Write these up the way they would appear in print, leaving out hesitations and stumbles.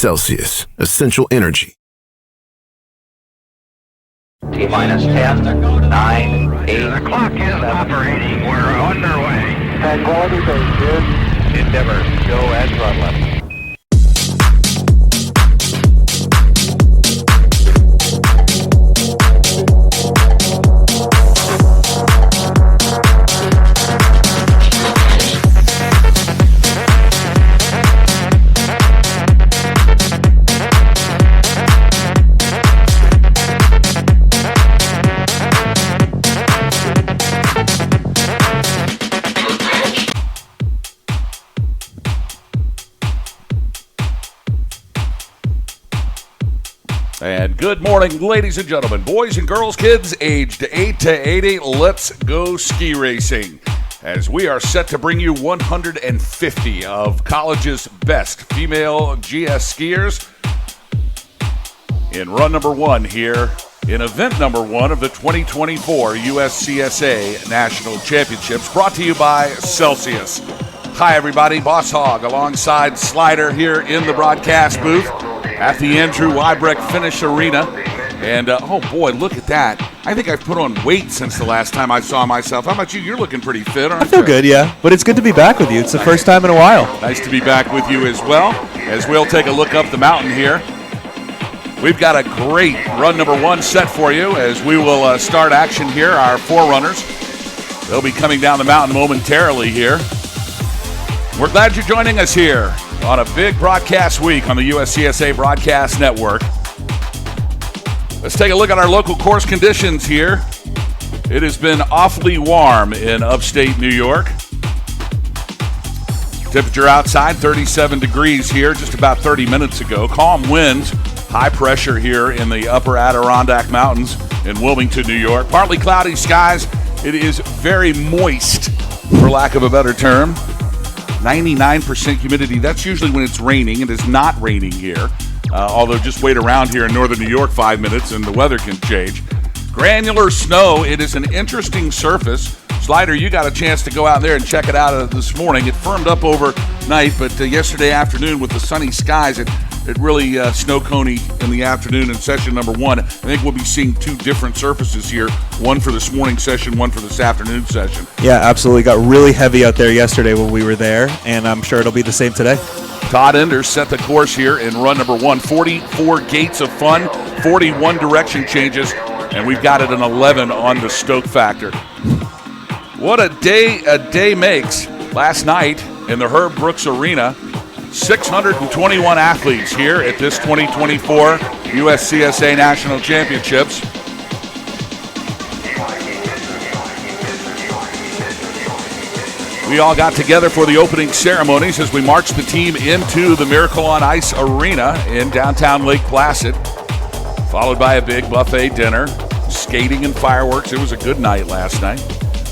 Celsius, essential energy. T-minus 10, 9, 8. The clock is operating. We're underway. Tranquility Base here. Endeavor, go at throttle. And good morning, ladies and gentlemen, boys and girls, kids aged 8 to 80. Let's go ski racing as we are set to bring you 150 of college's best female GS skiers in run number one here in event number one of the 2024 USCSA National Championships, brought to you by Celsius. Hi, everybody. Boss Hogg alongside Slider here in the broadcast booth at the Andrew Weibrecht Finish Arena. And, oh, boy, look at that. I think I've put on weight since the last time I saw myself. How about you? You're looking pretty fit, aren't you? I feel good, yeah. But it's good to be back with you. It's the first time in a while. Nice to be back with you as well, as we'll take a look up the mountain here. We've got a great run number one set for you as we will start action here. Our forerunners, they'll be coming down the mountain momentarily here. We're glad you're joining us here on a big broadcast week on the USCSA Broadcast Network. Let's take a look at our local course conditions here. It has been awfully warm in upstate New York. Temperature outside 37 degrees here just about 30 minutes ago. Calm winds, high pressure here in the upper Adirondack Mountains in Wilmington, New York. Partly cloudy skies. It is very moist, for lack of a better term. 99% humidity. That's usually when it's raining. It is not raining here. Although just wait around here in northern New York 5 minutes and the weather can change. Granular snow. It is an interesting surface. Slider, you got a chance to go out there and check it out this morning. It firmed up overnight, but yesterday afternoon with the sunny skies, it really snow coney in the afternoon in session number one. I think we'll be seeing two different surfaces here, one for this morning session, one for this afternoon session. Yeah, absolutely. Got really heavy out there yesterday when we were there, and I'm sure it'll be the same today. Todd Enders set the course here in run number one. 44 gates of fun, 41 direction changes, and we've got it an 11 on the stoke factor. What a day makes. Last night in the Herb Brooks Arena, 621 athletes here at this 2024 USCSA National Championships. We all got together for the opening ceremonies as we marched the team into the Miracle on Ice Arena in downtown Lake Placid, followed by a big buffet dinner, skating and fireworks. It was a good night last night.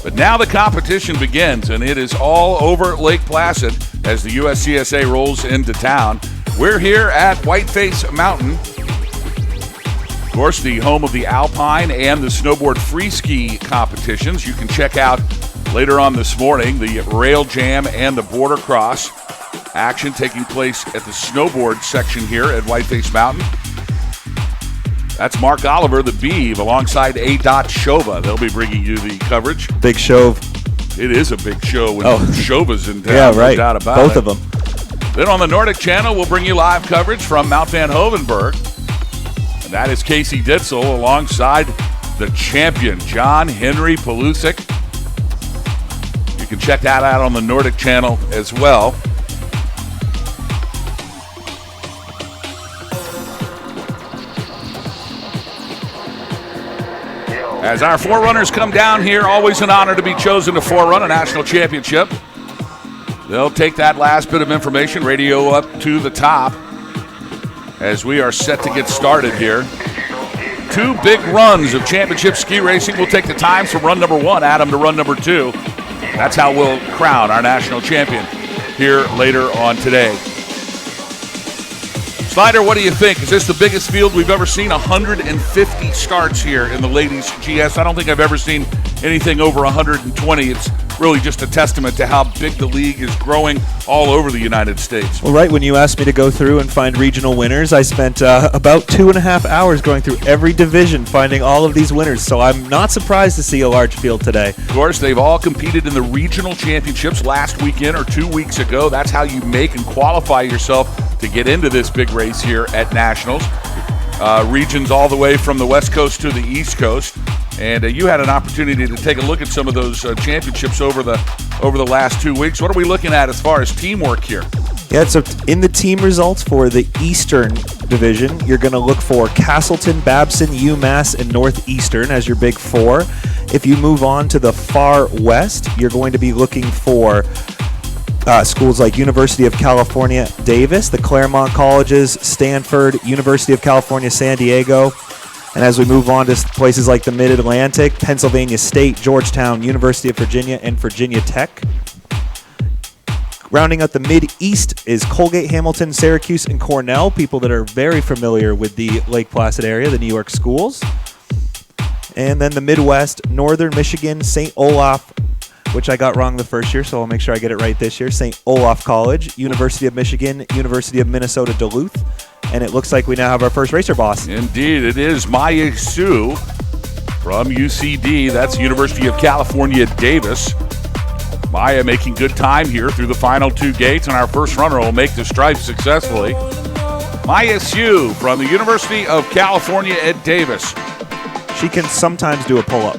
But now the competition begins, and it is all over Lake Placid as the USCSA rolls into town. We're here at Whiteface Mountain, of course, the home of the Alpine and the snowboard free ski competitions. You can check out later on this morning the Rail Jam and the Border Cross action taking place at the snowboard section here at Whiteface Mountain. That's Mark Oliver, the Beeve, alongside A. Shova. They'll be bringing you the coverage. Big Shove. It is a big show when Shova's in town. Yeah, right. No doubt about Both it. of them. Then on the Nordic Channel, we'll bring you live coverage from Mount Van Hovenberg. And that is Casey Ditzel alongside the champion, John Henry Palusic. You can check that out on the Nordic Channel as well. As our forerunners come down here, always an honor to be chosen to forerun a national championship. They'll take that last bit of information, radio up to the top, as we are set to get started here. Two big runs of championship ski racing. We'll take the times from run number one, add them to run number two. That's how we'll crown our national champion here later on today. Slider, what do you think? Is this the biggest field we've ever seen? 150 starts here in the ladies GS. I don't think I've ever seen anything over 120. It's really just a testament to how big the league is growing all over the United States. Well, right when you asked me to go through and find regional winners, I spent about 2.5 hours going through every division, finding all of these winners. So I'm not surprised to see a large field today. Of course, they've all competed in the regional championships last weekend or 2 weeks ago. That's how you make and qualify yourself to get into this big race here at Nationals. Regions all the way from the West Coast to the East Coast. And you had an opportunity to take a look at some of those championships over the last 2 weeks. What are we looking at as far as teamwork here? Yeah, so in the team results for the Eastern Division, you're going to look for Castleton, Babson, UMass, and Northeastern as your big four. If you move on to the far west, you're going to be looking for schools like University of California, Davis, the Claremont Colleges, Stanford, University of California, San Diego. And as we move on to places like the Mid-Atlantic, Pennsylvania State, Georgetown, University of Virginia, and Virginia Tech. Rounding out the Mid-East is Colgate, Hamilton, Syracuse, and Cornell, people that are very familiar with the Lake Placid area, the New York schools. And then the Midwest, Northern Michigan, St. Olaf, which I got wrong the first year, so I'll make sure I get it right this year, St. Olaf College, University of Michigan, University of Minnesota Duluth, and it looks like we now have our first racer boss. Indeed, it is Maya Sue from UCD. That's University of California, Davis. Maya making good time here through the final two gates, and our first runner will make the stripe successfully. Maya Sue from the University of California at Davis. She can sometimes do a pull-up.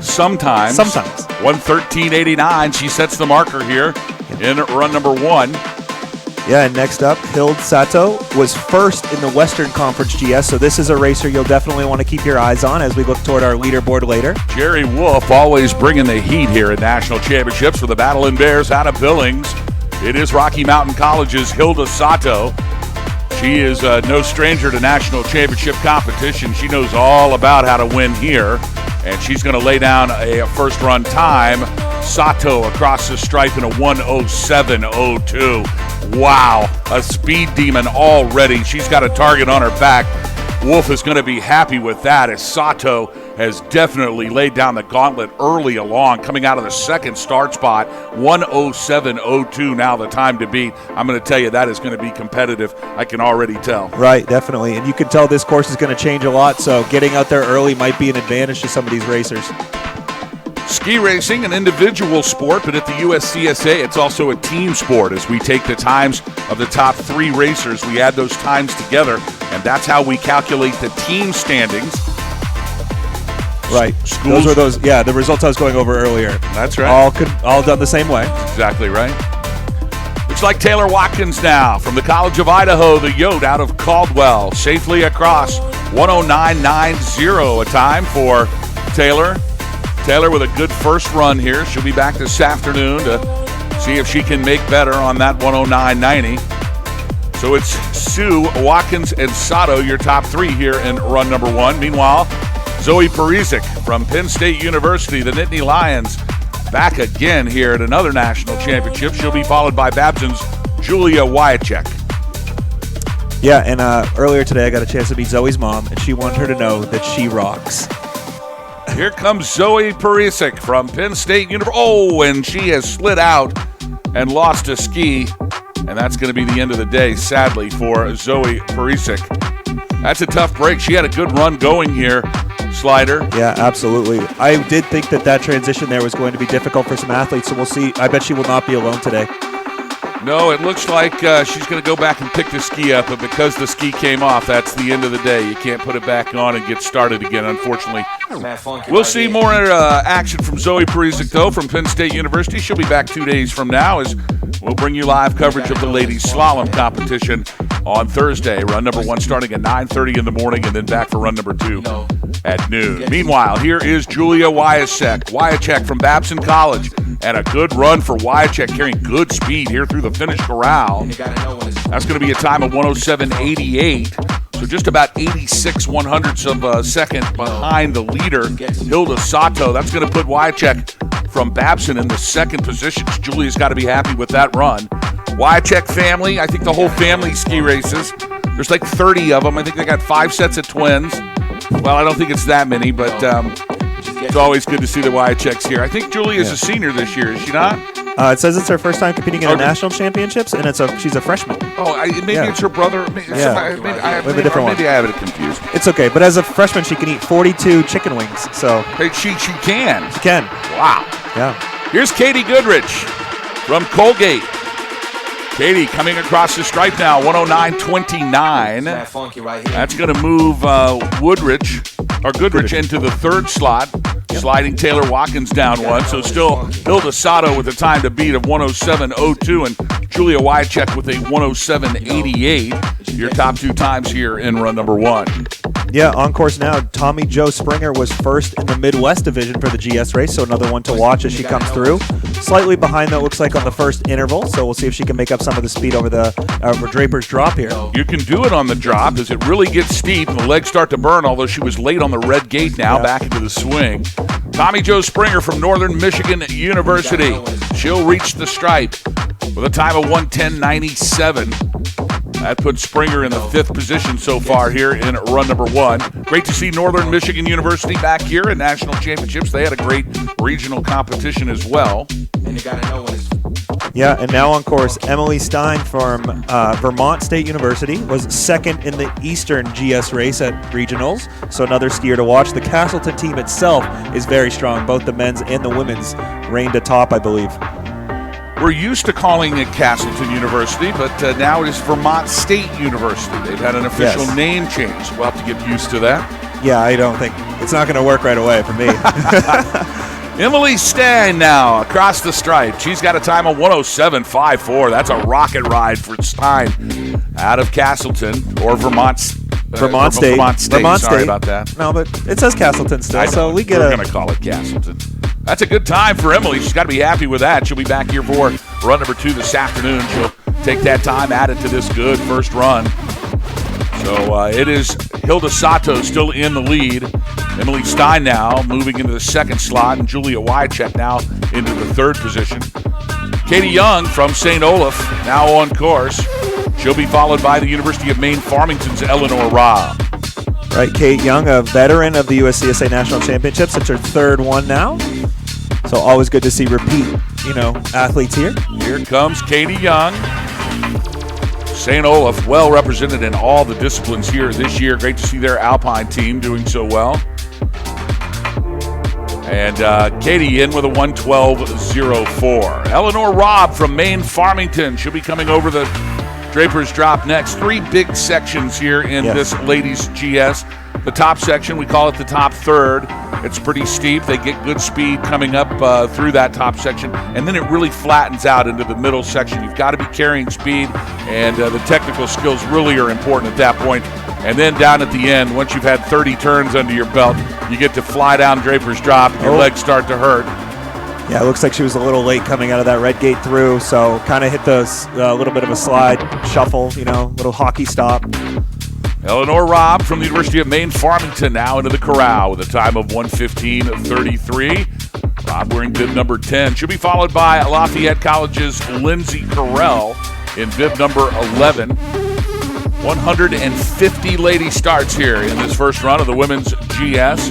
Sometimes. 1:13.89. She sets the marker here in run number one. Yeah, and next up, Hild Sato was first in the Western Conference GS, so this is a racer you'll definitely want to keep your eyes on as we look toward our leaderboard later. Jerry Wolf always bringing the heat here at National Championships for the Battle Bears out of Billings. It is Rocky Mountain College's Hilda Sato. She is no stranger to National Championship competition. She knows all about how to win here, and she's going to lay down a first-run time. Sato across the stripe in a 1:07.02. Wow, a speed demon already. She's got a target on her back. Wolf is going to be happy with that, as Sato has definitely laid down the gauntlet early along, coming out of the second start spot. 1:07.02 now the time to beat. I'm going to tell you that is going to be competitive. I can already tell. Right, definitely. And you can tell this course is going to change a lot, so getting out there early might be an advantage to some of these racers. Ski racing, an individual sport, but at the USCSA, it's also a team sport. As we take the times of the top three racers, we add those times together, and that's how we calculate the team standings. Right. Schools, the results I was going over earlier. That's right. All done the same way. Exactly right. Looks like Taylor Watkins now from the College of Idaho, the Yote out of Caldwell, safely across 1:09.90 a time for Taylor. Taylor with a good first run here. She'll be back this afternoon to see if she can make better on that 1:09.90. So it's Sue, Watkins, and Sato, your top three here in run number one. Meanwhile, Zoe Perisic from Penn State University, the Nittany Lions, back again here at another national championship. She'll be followed by Babson's Julia Wyachek. Yeah, and earlier today I got a chance to meet Zoe's mom, and she wanted her to know that she rocks. Here comes Zoe Perisic from Penn State University. Oh, and she has slid out and lost a ski. And that's going to be the end of the day, sadly, for Zoe Perisic. That's a tough break. She had a good run going here, Slider. Yeah, absolutely. I did think that transition there was going to be difficult for some athletes, so we'll see. I bet she will not be alone today. No, it looks like she's going to go back and pick the ski up, but because the ski came off, that's the end of the day. You can't put it back on and get started again, unfortunately. We'll see more action from Zoe Perisic, though, from Penn State University. She'll be back 2 days from now as we'll bring you live coverage of the ladies' slalom competition on Thursday. Run number one starting at 9:30 in the morning, and then back for run number two at noon. Meanwhile, here is Julia Wyachek from Babson College. And a good run for Wyachek, carrying good speed here through the finish corral. That's going to be a time of 1:07.88. So just about 86 100ths of a second behind the leader, Hilda Sato. That's going to put Wyachek from Babson in the second position. Julia's got to be happy with that run. Wyachek family, I think the whole family ski races. There's like 30 of them. I think they got 5 sets of twins. Well, I don't think it's that many, but It's always good to see the Wyacheks here. I think Julie is a senior this year, is she not? It says it's her first time competing in the national championships, and she's a freshman. Oh, maybe it's her brother. Maybe I have it confused. It's okay, but as a freshman, she can eat 42 chicken wings. So she can. She can. Wow. Yeah. Here's Katie Goodrich from Colgate. Katie coming across the stripe now, 109.29. That's going to move Goodrich into the third slot, sliding Taylor Watkins down one. So still Hilda Sato with a time to beat of 107.02 and Julia Wyachek with a 107.88. Your top two times here in run number one. Yeah, on course now. Tommy Jo Springer was first in the Midwest division for the GS race, so another one to watch as she comes through. Slightly behind, though, looks like on the first interval, so we'll see if she can make up some of the speed over the Draper's drop here. You can do it on the drop as it really gets steep and the legs start to burn, although she was late on the red gate now, back into the swing. Tommy Jo Springer from Northern Michigan University. She'll reach the stripe with a time of 1:10.97. That puts Springer in the fifth position so far here in run number one. Great to see Northern Michigan University back here in national championships. They had a great regional competition as well. And you got to know when it's... Yeah, and now on course, Emily Stein from Vermont State University was second in the Eastern GS race at regionals, so another skier to watch. The Castleton team itself is very strong. Both the men's and the women's reigned atop, I believe. We're used to calling it Castleton University, but now it is Vermont State University. They've had an official name change. We'll have to get used to that. Yeah, I don't think it's not going to work right away for me. Emily Stein now across the stripe. She's got a time of 107.54. That's a rocket ride for Stein out of Castleton or Vermont State. Vermont State. Sorry about that. No, but it says Castleton still, so we get We're going to call it Castleton. That's a good time for Emily. She's got to be happy with that. She'll be back here for run number two this afternoon. She'll take that time, add it to this good first run. So it is Hilda Sato still in the lead. Emily Stein now moving into the second slot, and Julia Wyachek now into the third position. Katie Young from St. Olaf now on course. She'll be followed by the University of Maine Farmington's Eleanor Robb. Right, Kate Young, a veteran of the USCSA National Championships. It's her third one now. So always good to see repeat, athletes here. Here comes Katie Young. St. Olaf well represented in all the disciplines here this year. Great to see their Alpine team doing so well. And Katie in with a 1:12.04. Eleanor Robb from Maine Farmington. She'll be coming over the Draper's Drop next. Three big sections here in this ladies GS. The top section, we call it the top third. It's pretty steep. They get good speed coming up through that top section, and then it really flattens out into the middle section. You've got to be carrying speed, and the technical skills really are important at that point. And then down at the end, once you've had 30 turns under your belt, you get to fly down Draper's Drop, and your legs start to hurt. Yeah, it looks like she was a little late coming out of that red gate through, so kind of hit the little bit of a slide, shuffle, little hockey stop. Eleanor Robb from the University of Maine Farmington now into the corral with a time of 1:15.33. Robb wearing bib number 10. She'll be followed by Lafayette College's Lindsay Carell in bib number 11. 150 lady starts here in this first run of the women's GS.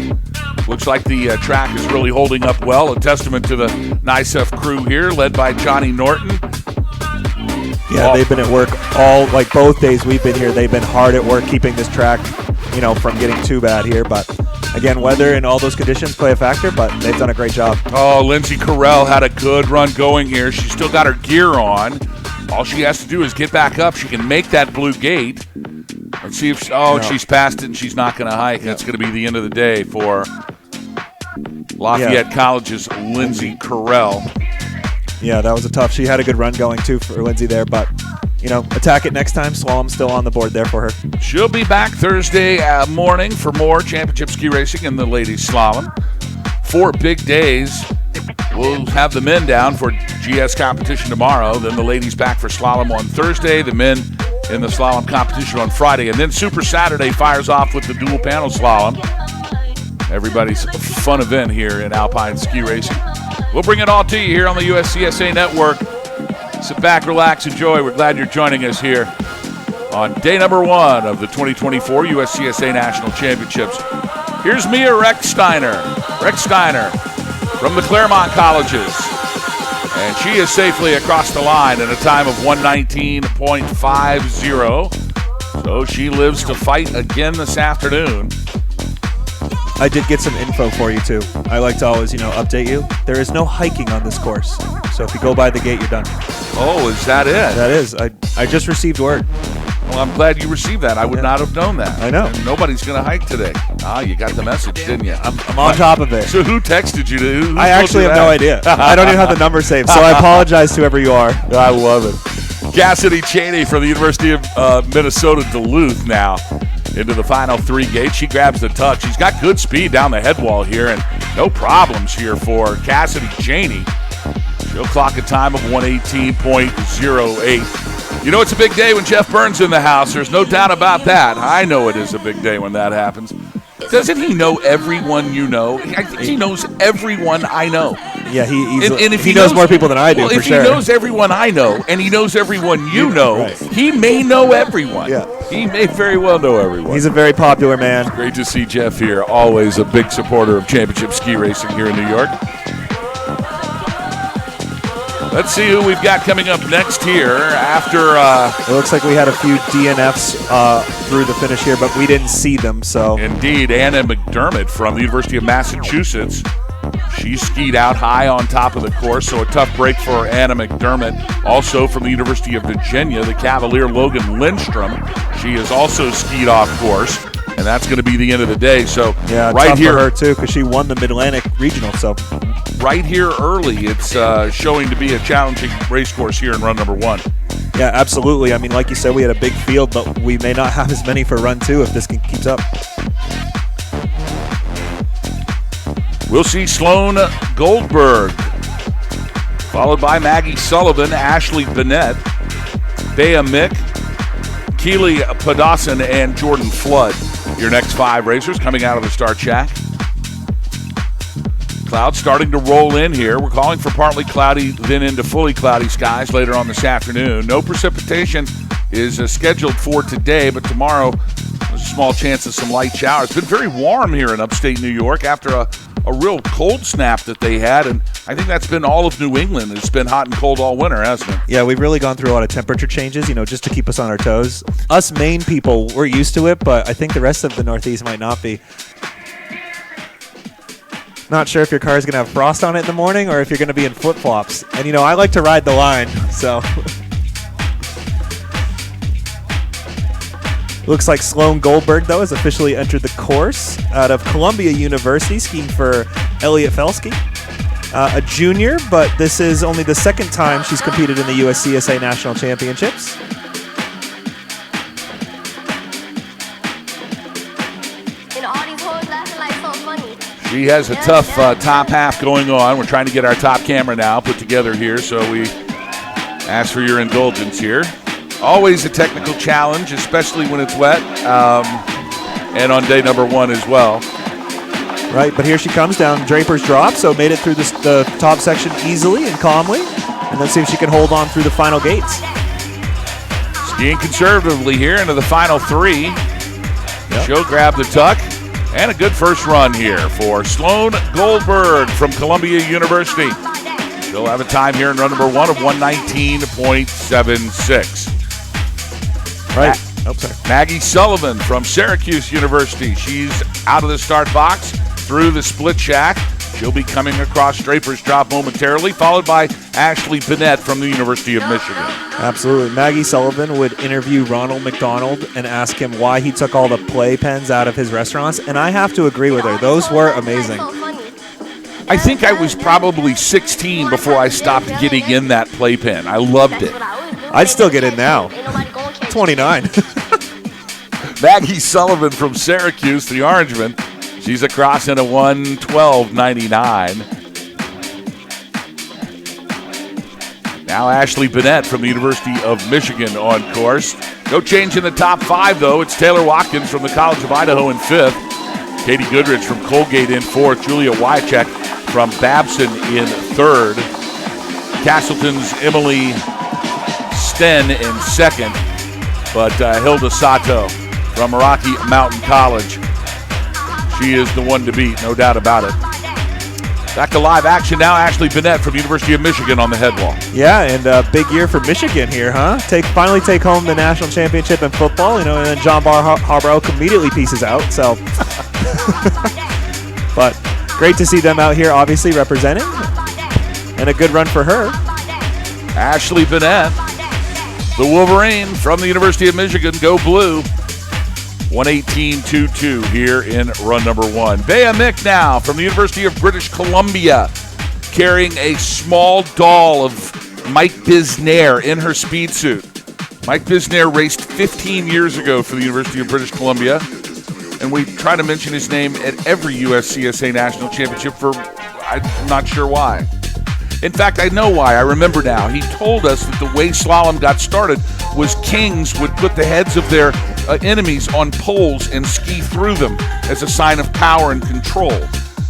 Looks like the track is really holding up well. A testament to the NICEF crew here, led by Johnny Norton. Yeah, they've been at work both days we've been here. They've been hard at work keeping this track, from getting too bad here. But again, weather and all those conditions play a factor, but they've done a great job. Oh, Lindsay Carell had a good run going here. She's still got her gear on. All she has to do is get back up. She can make that blue gate. Let's see if she's passed it and she's not going to hike. That's going to be the end of the day for Lafayette College's Lindsay Carell. Yeah, that was she had a good run going too for Lindsay there, but attack it next time. Slalom's still on the board there for her. She'll be back Thursday morning for more championship ski racing in the ladies slalom. 4 big days. We'll have the men down for GS competition tomorrow, then the ladies back for slalom on Thursday, the men in the slalom competition on Friday, and then Super Saturday fires off with the dual panel slalom. Everybody's fun event here in Alpine ski racing. We'll bring it all to you here on the USCSA Network. Sit back, relax, enjoy. We're glad you're joining us here on day number 1 of the 2024 USCSA National Championships. Here's Mia Recksteiner. Rex Steiner from the Claremont Colleges. And she is safely across the line in a time of 119.50. So she lives to fight again this afternoon. I did get some info for you, too. I like to always, update you. There is no hiking on this course. So if you go by the gate, you're done. Oh, is that it? That is. I just received word. Well, I'm glad you received that. I would not have known that. I know. And nobody's going to hike today. You got the message, didn't you? I'm on top of it. So who texted you? Who I actually have no idea. I don't even have the number saved, so I apologize to whoever you are. I love it. Cassidy Cheney from the University of Minnesota Duluth now into the final 3 gates. She grabs the tuck. She's got good speed down the head wall here, and no problems here for Cassidy Cheney. She'll clock a time of 118.08. It's a big day when Jeff Burns in the house. There's no doubt about that. I know it is a big day when that happens. Doesn't he know everyone you know? I think he knows everyone I know. Yeah, if he knows more people than I do, well, for if sure. If he knows everyone I know and he knows everyone you know, right. He may know everyone. Yeah. He may very well know everyone. He's a very popular man. Great to see Jeff here. Always a big supporter of championship ski racing here in New York. Let's see who we've got coming up next here after... it looks like we had a few DNFs through the finish here, but we didn't see them, so... Indeed, Anna McDermott from the University of Massachusetts. She skied out high on top of the course, so a tough break for Anna McDermott. Also from the University of Virginia, the Cavalier Logan Lindstrom. She has also skied off course, and that's going to be the end of the day. So yeah, right tough here, for her too, because she won the Mid-Atlantic Regional. So right here early, it's showing to be a challenging race course here in run number 1. Yeah, absolutely. I mean, like you said, we had a big field, but we may not have as many for run 2 if this keeps up. We'll see Sloan Goldberg, followed by Maggie Sullivan, Ashley Bennett, Bea Mick, Keely Podossin, and Jordan Flood. Your next 5 racers coming out of the start shack. Clouds starting to roll in here. We're calling for partly cloudy, then into fully cloudy skies later on this afternoon. No precipitation is scheduled for today, but tomorrow there's a small chance of some light showers. It's been very warm here in upstate New York after a real cold snap that they had, and I think that's been all of New England. It's been hot and cold all winter, hasn't it? Yeah, we've really gone through a lot of temperature changes, just to keep us on our toes. Us Maine people, we're used to it, but I think the rest of the Northeast might not be. Not sure if your car is going to have frost on it in the morning or if you're going to be in flip-flops. And, I like to ride the line, so... Looks like Sloan Goldberg, though, has officially entered the course out of Columbia University, skiing for Elliot Felsky. A junior, but this is only the second time she's competed in the USCSA National Championships. She has a tough top half going on. We're trying to get our top camera now put together here, so we ask for your indulgence here. Always a technical challenge, especially when it's wet, and on day number 1 as well. Right, but here she comes down Draper's Drop, so made it through the top section easily and calmly, and let's see if she can hold on through the final gates. Skiing conservatively here into the final 3. Yep. She'll grab the tuck, and a good first run here for Sloan Goldberg from Columbia University. She'll have a time here in run number 1 of 119.76. Right. Maggie Sullivan from Syracuse University. She's out of the start box through the split shack. She'll be coming across Draper's Drop momentarily, followed by Ashley Bennett from the University of Michigan. Absolutely. Maggie Sullivan would interview Ronald McDonald and ask him why he took all the playpens out of his restaurants, and I have to agree with her. Those were amazing. I think I was probably 16 before I stopped getting in that playpen. I loved it. I'd still get in now. 29. Maggie Sullivan from Syracuse, the Orangeman. She's across in a 1:12.99. Now Ashley Bennett from the University of Michigan on course. No change in the top 5, though. It's Taylor Watkins from the College of Idaho in 5th. Katie Goodrich from Colgate in 4th. Julia Wycheck from Babson in 3rd. Castleton's Emily Sten in 2nd. But Hilda Sato from Rocky Mountain College, she is the one to beat, no doubt about it. Back to live action now. Ashley Bennett from University of Michigan on the head wall. Yeah, and a big year for Michigan here, huh? Finally take home the national championship in football, and then John Harborough immediately pieces out. So, but great to see them out here, obviously representing, and a good run for her. Ashley Bennett, the Wolverine from the University of Michigan. Go Blue. 118.22 here in run number 1. Bea Mick now from the University of British Columbia, carrying a small doll of Mike Bisnair in her speed suit. Mike Bisnair raced 15 years ago for the University of British Columbia, and we try to mention his name at every USCSA national championship for I'm not sure why. In fact, I know why. I remember now. He told us that the way slalom got started was kings would put the heads of their enemies on poles and ski through them as a sign of power and control.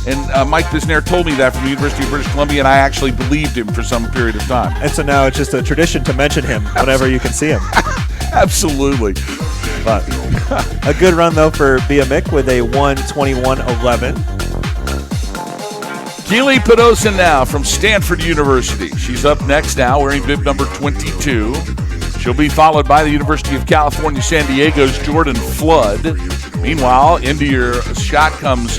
And Mike Bisnair told me that from the University of British Columbia, and I actually believed him for some period of time. And so now it's just a tradition to mention him whenever you can see him. Absolutely. But a good run, though, for Bea Mick with a 1:21.11. Keely Pedosin now from Stanford University. She's up next now, wearing bib number 22. She'll be followed by the University of California, San Diego's Jordan Flood. Meanwhile, into your shot comes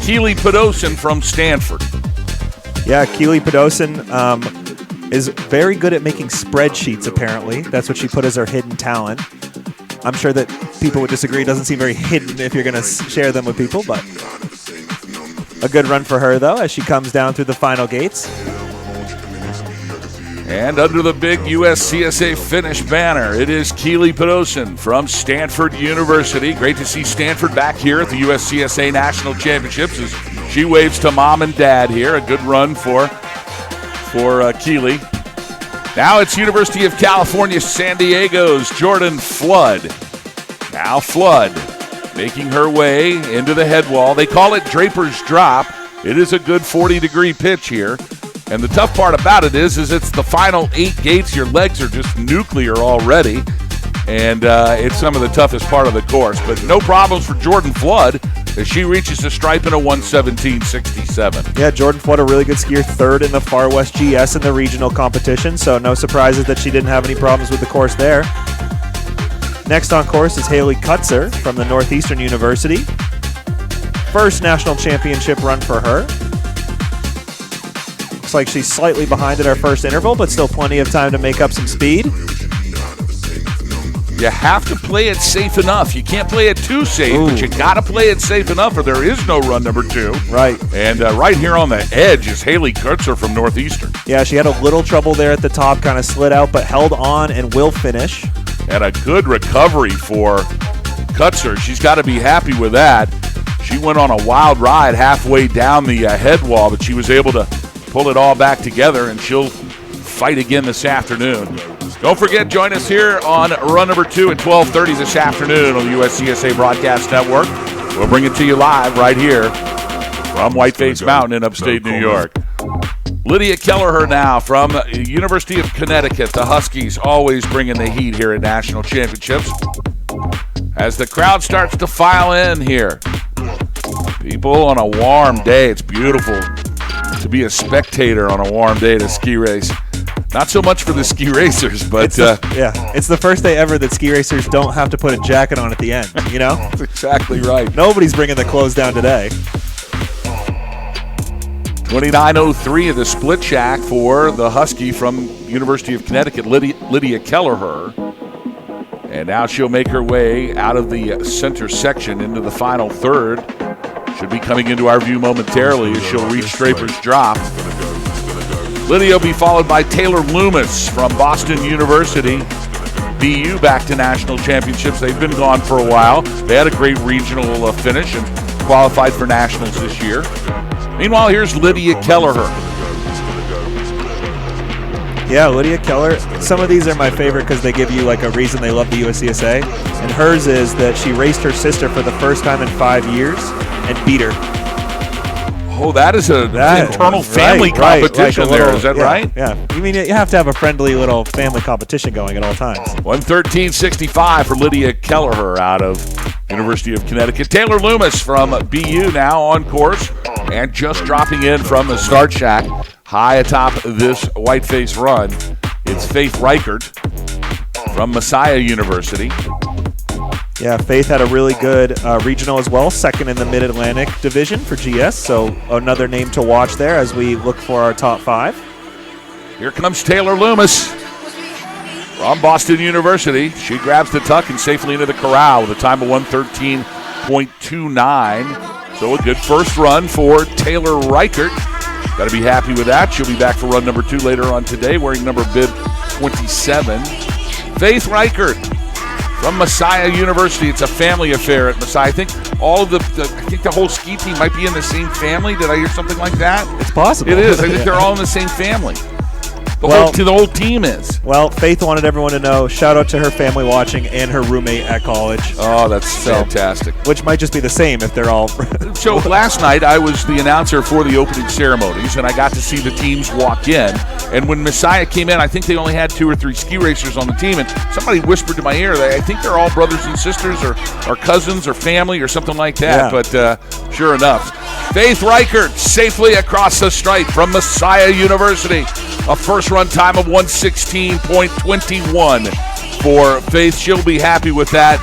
Keely Pedosin from Stanford. Yeah, Keely Pedosin is very good at making spreadsheets, apparently. That's what she put as her hidden talent. I'm sure that people would disagree. It doesn't seem very hidden if you're going to share them with people, but a good run for her, though, as she comes down through the final gates. And under the big USCSA finish banner, it is Keely Pedosin from Stanford University. Great to see Stanford back here at the USCSA National Championships as she waves to mom and dad here. A good run for Keely. Now it's University of California, San Diego's Jordan Flood. Now Flood making her way into the head wall. They call it Draper's Drop. It is a good 40-degree pitch here. And the tough part about it is it's the final 8 gates. Your legs are just nuclear already. And it's some of the toughest part of the course. But no problems for Jordan Flood as she reaches the stripe in a 1:17.67. Yeah, Jordan Flood, a really good skier, third in the Far West GS in the regional competition. So no surprises that she didn't have any problems with the course there. Next on course is Haley Kutzer from the Northeastern University. First national championship run for her. Looks like she's slightly behind at our first interval, but still plenty of time to make up some speed. You have to play it safe enough. You can't play it too safe, but you got to play it safe enough or there is no run number 2. Right. And right here on the edge is Haley Kutzer from Northeastern. Yeah, she had a little trouble there at the top, kind of slid out, but held on and will finish. And a good recovery for Kutzer. She's got to be happy with that. She went on a wild ride halfway down the head wall, but she was able to pull it all back together, and she'll fight again this afternoon. Don't forget, join us here on run number 2 at 12:30 this afternoon on the USCSA Broadcast Network. We'll bring it to you live right here from Whiteface Mountain in upstate New York. Lydia Kelleher now from University of Connecticut. The Huskies always bringing the heat here at national championships. As the crowd starts to file in here, people on a warm day. It's beautiful to be a spectator on a warm day at a ski race. Not so much for the ski racers, but it's the first day ever that ski racers don't have to put a jacket on at the end. You know, that's exactly right. Nobody's bringing the clothes down today. 29:03 of the split shack for the Husky from University of Connecticut, Lydia Kelleher. And now she'll make her way out of the center section into the final third. Should be coming into our view momentarily as she'll reach Draper's Drop. Lydia will be followed by Taylor Loomis from Boston University. BU back to national championships. They've been gone for a while. They had a great regional finish and qualified for nationals this year. Meanwhile, here's Lydia Kelleher. Yeah, Lydia Keller. Some of these are my favorite because they give you like a reason they love the USCSA. And hers is that she raced her sister for the first time in 5 years and beat her. Oh, that is an internal family competition there. Is that right? Yeah. You mean you have to have a friendly little family competition going at all times. 113.65 for Lydia Kelleher out of University of Connecticut. Taylor Loomis from BU now on course and just dropping in from the start shack high atop this whiteface run. It's Faith Reichert from Messiah University. Yeah, Faith had a really good regional as well, second in the Mid-Atlantic division for GS, so another name to watch there as we look for our top 5. Here comes Taylor Loomis from Boston University. She grabs the tuck and safely into the corral with a time of 113.29. So a good first run for Taylor Reichert. Got to be happy with that. She'll be back for run number 2 later on today, wearing number bib 27. Faith Reichert from Messiah University. It's a family affair at Messiah. I think all of the whole ski team might be in the same family. Did I hear something like that? It's possible. It is. I think they're all in the same family. The whole team is. Well, Faith wanted everyone to know, shout out to her family watching and her roommate at college. Oh, that's fantastic. Which might just be the same if they're all. So last night I was the announcer for the opening ceremonies, and I got to see the teams walk in. And when Messiah came in, I think they only had 2 or 3 ski racers on the team, and somebody whispered to my ear that I think they're all brothers and sisters or cousins or family or something like that. Yeah. But sure enough, Faith Reichert safely across the stripe from Messiah University. A first run time of 116.21 for Faith. She'll be happy with that.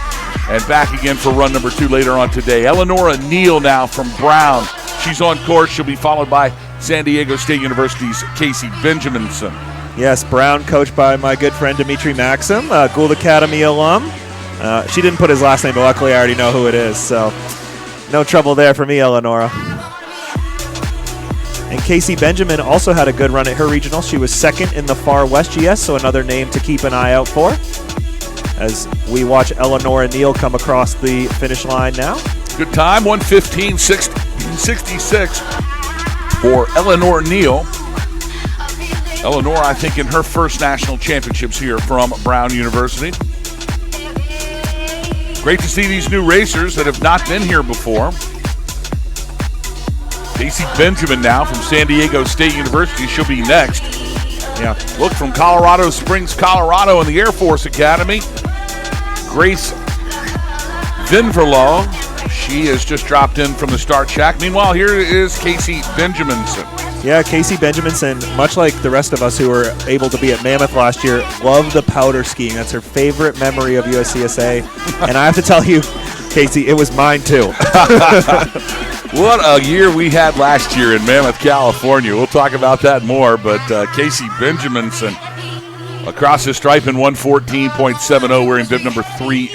And back again for run number 2 later on today. Eleonora Neal now from Brown. She's on course. She'll be followed by San Diego State University's Casey Benjaminson. Yes, Brown, coached by my good friend Dimitri Maxim, Gould Academy alum. She didn't put his last name, but luckily I already know who it is. So no trouble there for me, Eleonora. And Casey Benjamin also had a good run at her regional. She was second in the Far West GS, so another name to keep an eye out for as we watch Eleanor Neal come across the finish line now. Good time, 1:15.66 for Eleanor Neal. Eleanor, I think, in her first national championships here from Brown University. Great to see these new racers that have not been here before. Casey Benjamin now from San Diego State University. She'll be next. Yeah. Look, from Colorado Springs, Colorado in the Air Force Academy, Grace Vinverlaw. She has just dropped in from the start shack. Meanwhile, here is Casey Benjaminson. Yeah, Casey Benjaminson, much like the rest of us who were able to be at Mammoth last year, loved the powder skiing. That's her favorite memory of USCSA. And I have to tell you, Casey, it was mine too. What a year we had last year in Mammoth, California. We'll talk about that more, but Casey Benjaminson across the stripe in 114.70, wearing bib number 30.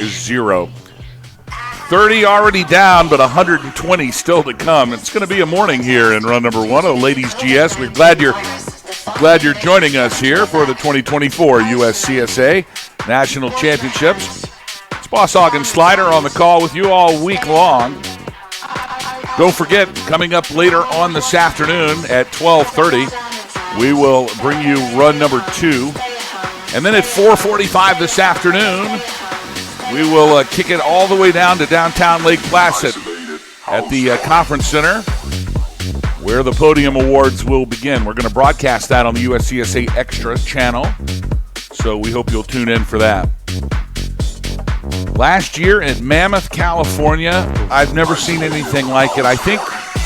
30 already down, but 120 still to come. It's going to be a morning here in run number 1 of Ladies GS. We're glad you're joining us here for the 2024 USCSA National Championships. It's Boss Hog and Slider on the call with you all week long. Don't forget, coming up later on this afternoon at 12:30, we will bring you run number 2. And then at 4:45 this afternoon, we will kick it all the way down to downtown Lake Placid at the Conference Center, where the Podium Awards will begin. We're going to broadcast that on the USCSA Extra channel, so we hope you'll tune in for that. Last year in Mammoth, California, I've never seen anything like it. I think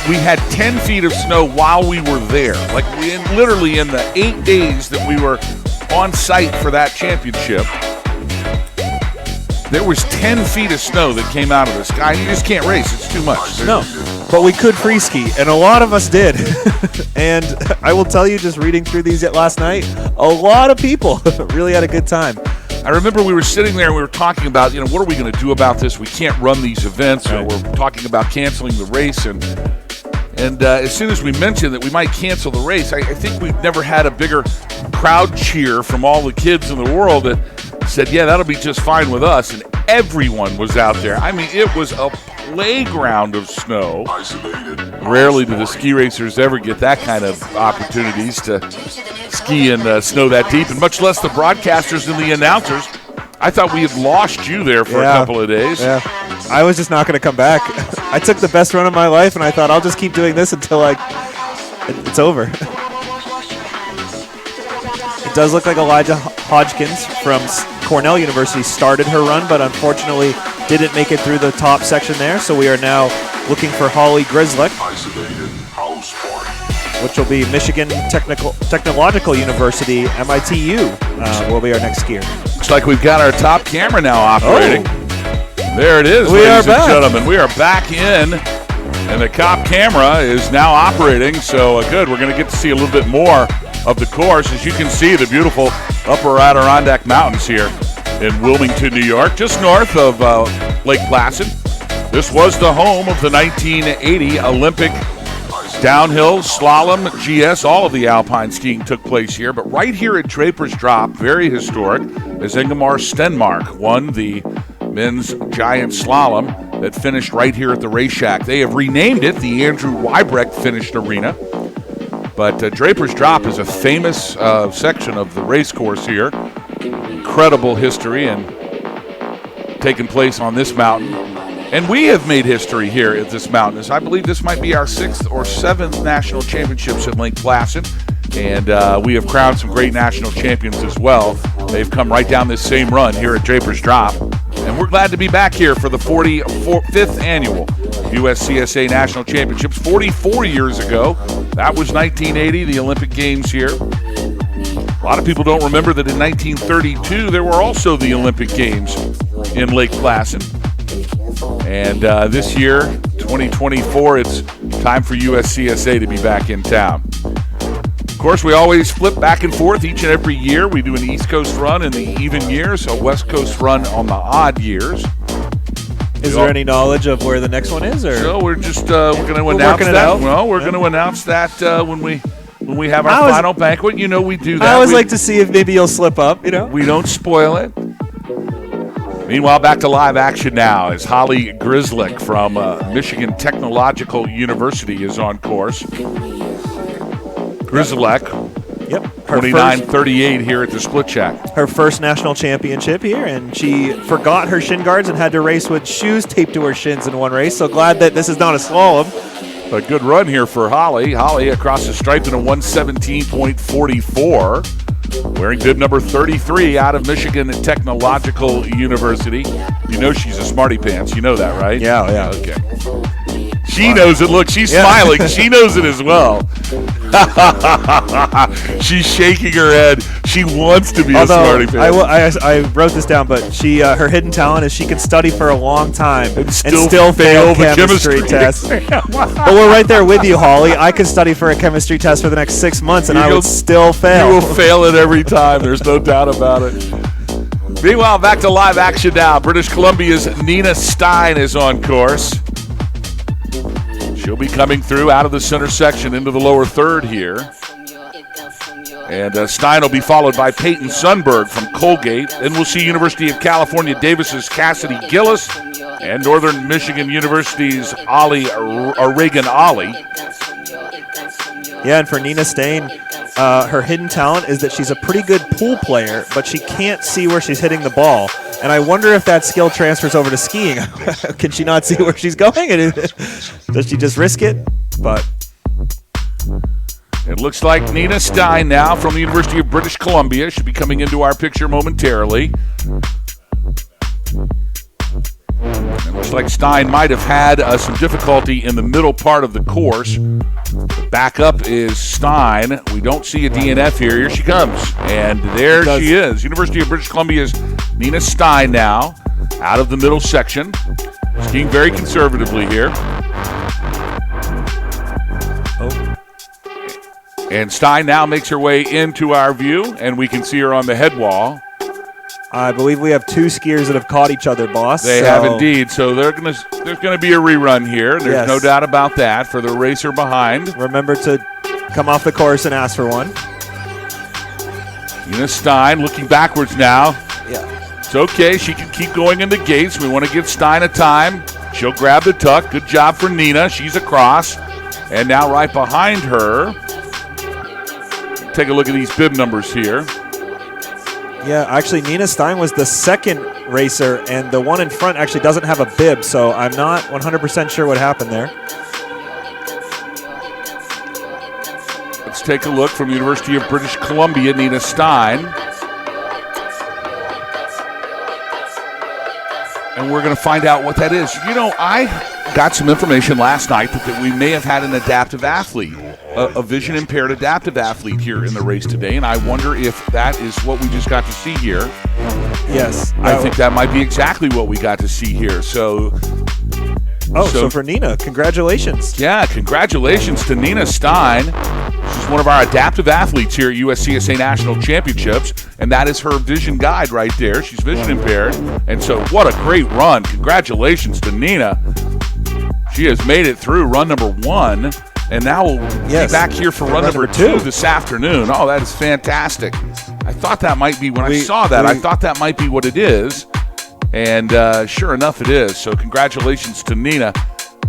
we had 10 feet of snow while we were there. Like literally in the 8 days that we were on site for that championship, there was 10 feet of snow that came out of the sky. You just can't race. It's too much. No, but we could free ski, and a lot of us did. And I will tell you, just reading through these last night, a lot of people really had a good time. I remember we were sitting there and we were talking about, what are we going to do about this? We can't run these events. Right. We're talking about canceling the race. And as soon as we mentioned that we might cancel the race, I think we've never had a bigger crowd cheer from all the kids in the world that said, yeah, that'll be just fine with us. And everyone was out there. I mean, it was a playground of snow. Rarely do the ski racers ever get that kind of opportunities to ski in snow that deep, and much less the broadcasters and the announcers. I thought we had lost you there for a couple of days. Yeah, I was just not going to come back. I took the best run of my life, and I thought I'll just keep doing this until it's over. It does look like Elijah Hodgkins from Cornell University started her run, but unfortunately didn't make it through the top section there. So we are now looking for Holly Grislick, which will be Michigan Technological University, MITU, will be our next skier. Looks like we've got our top camera now operating. Oh. There it is, We ladies are and back. gentlemen. We are back in, and the cop camera is now operating. So good, we're going to get to see a little bit more of the course. As you can see, the beautiful Upper Adirondack Mountains here in Wilmington, New York, just north of Lake Placid. This was the home of the 1980 Olympic downhill, slalom, GS. All of the Alpine skiing took place here. But right here at Draper's Drop, very historic, as Ingemar Stenmark won the men's giant slalom that finished right here at the race shack. They have renamed it the Andrew Weibrecht Finished Arena. But Draper's Drop is a famous section of the race course here. Incredible history and taking place on this mountain. And we have made history here at this mountain. As I believe this might be our 6th or 7th national championships at Lake Placid. And we have crowned some great national champions as well. They've come right down this same run here at Draper's Drop. And we're glad to be back here for the 45th annual USCSA National Championships. 44 years ago, that was 1980, the Olympic Games here. A lot of people don't remember that in 1932, there were also the Olympic Games in Lake Placid. And this year, 2024, it's time for USCSA to be back in town. Of course, we always flip back and forth each and every year. We do an East Coast run in the even years, a West Coast run on the odd years. Is there any knowledge of where the next one is? Or? So we're just we're going to announce that. Well, we're going to announce that when we have our final banquet. You know, we do that. I always like to see if maybe you'll slip up. You know, we don't spoil it. Meanwhile, back to live action now as Holly Grislick from Michigan Technological University is on course. Grislick, yep, 29:38 here at the Split Shack. Her first national championship here, and she forgot her shin guards and had to race with shoes taped to her shins in one race. So glad that this is not a slalom. A good run here for Holly. Holly across the stripe in a 1:17.44. Wearing bib number 33 out of Michigan Technological University. You know she's a smarty pants. You know that, right? Yeah. Okay. She knows it. Look, she's smiling. She knows it as well. She's shaking her head. She wants to be a smarty pants. I wrote this down, but she her hidden talent is she can study for a long time and still fail the chemistry test. But we're right there with you, Holly. I could study for a chemistry test for the next 6 months, and I would still fail. You will fail it every time. There's no doubt about it. Meanwhile, back to live action now. British Columbia's Nina Stein is on course. She'll be coming through out of the center section into the lower third here. And Stein will be followed by Peyton Sundberg from Colgate. Then we'll see University of California Davis's Cassidy Gillis and Northern Michigan University's Reagan Ollie. Yeah, and for Nina Stein, her hidden talent is that she's a pretty good pool player, but she can't see where she's hitting the ball. And I wonder if that skill transfers over to skiing. Can she not see where she's going? Does she just risk it? But it looks like Nina Stein now from the University of British Columbia should be coming into our picture momentarily. It looks like Stein might have had some difficulty in the middle part of the course. Back up is Stein. We don't see a DNF here. Here she comes. And there she is. University of British Columbia's Nina Stein now out of the middle section. Skiing very conservatively here. And Stein now makes her way into our view, and we can see her on the head wall. I believe we have two skiers that have caught each other, boss. They have indeed. So there's going to be a rerun here. There's no doubt about that for the racer behind. Remember to come off the course and ask for one. Nina Stein looking backwards now. Yeah. It's okay. She can keep going into gates. We want to give Stein a time. She'll grab the tuck. Good job for Nina. She's across. And now right behind her. Take a look at these bib numbers here. Yeah, actually, Nina Stein was the second racer, and the one in front actually doesn't have a bib, so I'm not 100% sure what happened there. Let's take a look from University of British Columbia, Nina Stein. And we're going to find out what that is. You know, I got some information last night that we may have had an adaptive athlete, a vision-impaired adaptive athlete here in the race today, and I wonder if that is what we just got to see here. Yes. I think that might be exactly what we got to see here. So for Nina, congratulations. Yeah, congratulations to Nina Stein. She's one of our adaptive athletes here at USCSA National Championships, and that is her vision guide right there. She's vision impaired, and so what a great run. Congratulations to Nina. She has made it through run number 1, and now we'll be back here for run number 2 this afternoon. Oh, that is fantastic. I thought that might be, when I saw that, I thought that might be what it is, and sure enough it is. So congratulations to Nina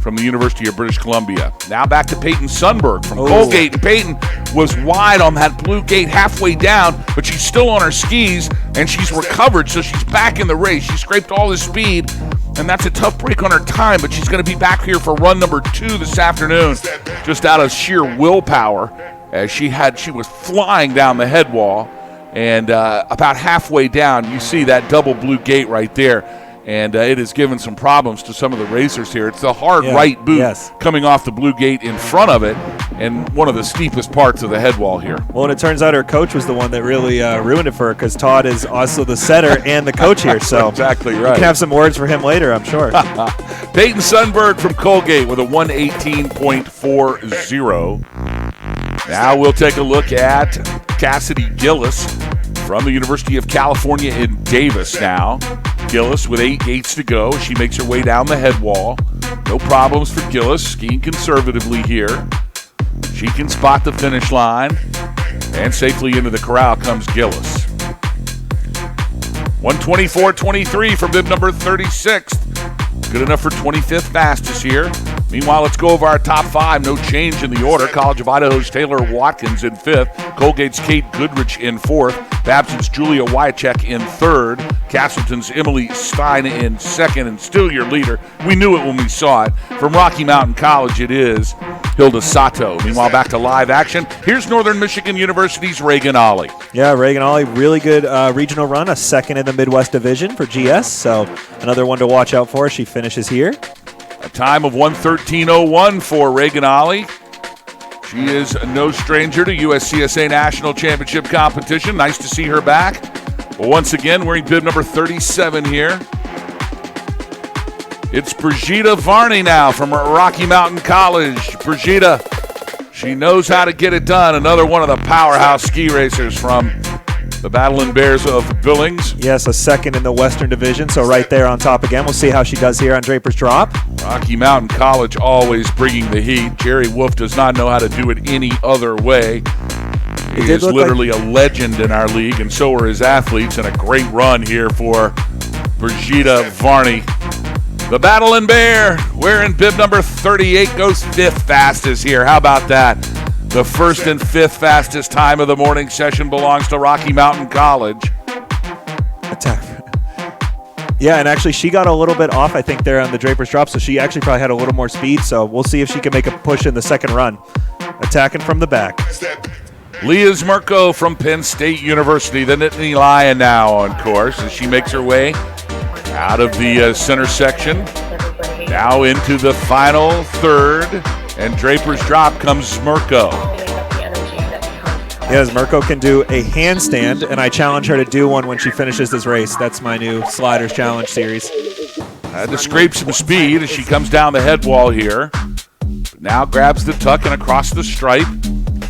from the University of British Columbia. Now back to Peyton Sundberg from Colgate. And Peyton was wide on that blue gate halfway down, but she's still on her skis, and she's recovered, so she's back in the race. She scraped all the speed, and that's a tough break on her time, but she's going to be back here for run number 2 this afternoon, just out of sheer willpower, as she was flying down the head wall, and about halfway down, you see that double blue gate right there. And it has given some problems to some of the racers here. It's the hard right boot coming off the blue gate in front of it, and one of the steepest parts of the head wall here. Well, and it turns out her coach was the one that really ruined it for her, because Todd is also the setter and the coach here. So exactly right. You can have some words for him later, I'm sure. Peyton Sundberg from Colgate with a 1:18.40. Now we'll take a look at Cassidy Gillis from the University of California in Davis now. Gillis with 8 gates to go. She makes her way down the head wall. No problems for Gillis, skiing conservatively here. She can spot the finish line, and safely into the corral comes Gillis. 1:24.23 for bib number 36. Good enough for 25th fastest here. Meanwhile, let's go over our top 5. No change in the order. College of Idaho's Taylor Watkins in 5th. Colgate's Kate Goodrich in 4th. Babson's Julia Wyachek in 3rd. Castleton's Emily Stein in 2nd. And still your leader. We knew it when we saw it. From Rocky Mountain College, it is Hilda Sato. Meanwhile, back to live action. Here's Northern Michigan University's Reagan Ollie. Yeah, Reagan Ollie, really good regional run. A 2nd in the Midwest Division for GS. So another one to watch out for. She finishes here. A time of 1:13.01 for Reagan Ollie. She is no stranger to USCSA National Championship competition. Nice to see her back. But once again, wearing bib number 37 here. It's Brigitte Varney now from Rocky Mountain College. Brigitte, she knows how to get it done. Another one of the powerhouse ski racers from the Battling Bears of Billings. Yes, a 2nd in the Western Division, so right there on top again. We'll see how she does here on Draper's Drop. Rocky Mountain College always bringing the heat. Jerry Wolf does not know how to do it any other way. He is literally a legend in our league, and so are his athletes, and a great run here for Brigitte Varney. The Battling Bear, wearing bib number 38, goes 5th fastest here. How about that? The 1st and 5th fastest time of the morning session belongs to Rocky Mountain College. Attack. Yeah, and actually she got a little bit off, I think, there on the Draper's Drop, so she actually probably had a little more speed, so we'll see if she can make a push in the second run. Attacking from the back. Leah Zmerko from Penn State University, the Nittany Lion now on course as she makes her way out of the center section. Now into the final third, and Draper's Drop comes Zmerko. Yeah, Zmerko can do a handstand, and I challenge her to do one when she finishes this race. That's my new Sliders Challenge series. Had to scrape some speed as she comes down the head wall here. Now grabs the tuck and across the stripe.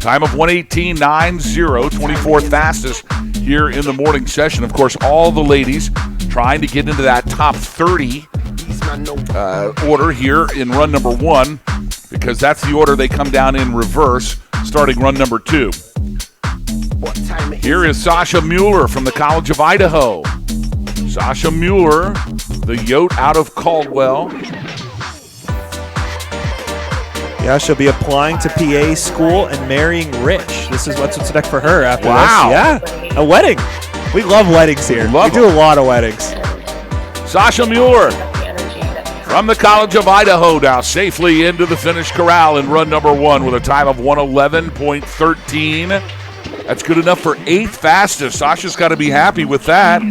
Time of 1:18.90, 24th fastest here in the morning session. Of course, all the ladies trying to get into that top 30 order here in run number 1, because that's the order they come down in reverse starting run number 2. Here is Sasha Mueller from the College of Idaho. Sasha Mueller, the Yote out of Caldwell. Yeah, she'll be applying to PA school and marrying rich. This is what's next for her after wow. this. Yeah, a wedding. We love weddings here. Love we do a lot of weddings. Sasha Mueller from the College of Idaho now safely into the finish corral in run number 1 with a time of 1:11.13. That's good enough for 8th fastest. Sasha's got to be happy with that.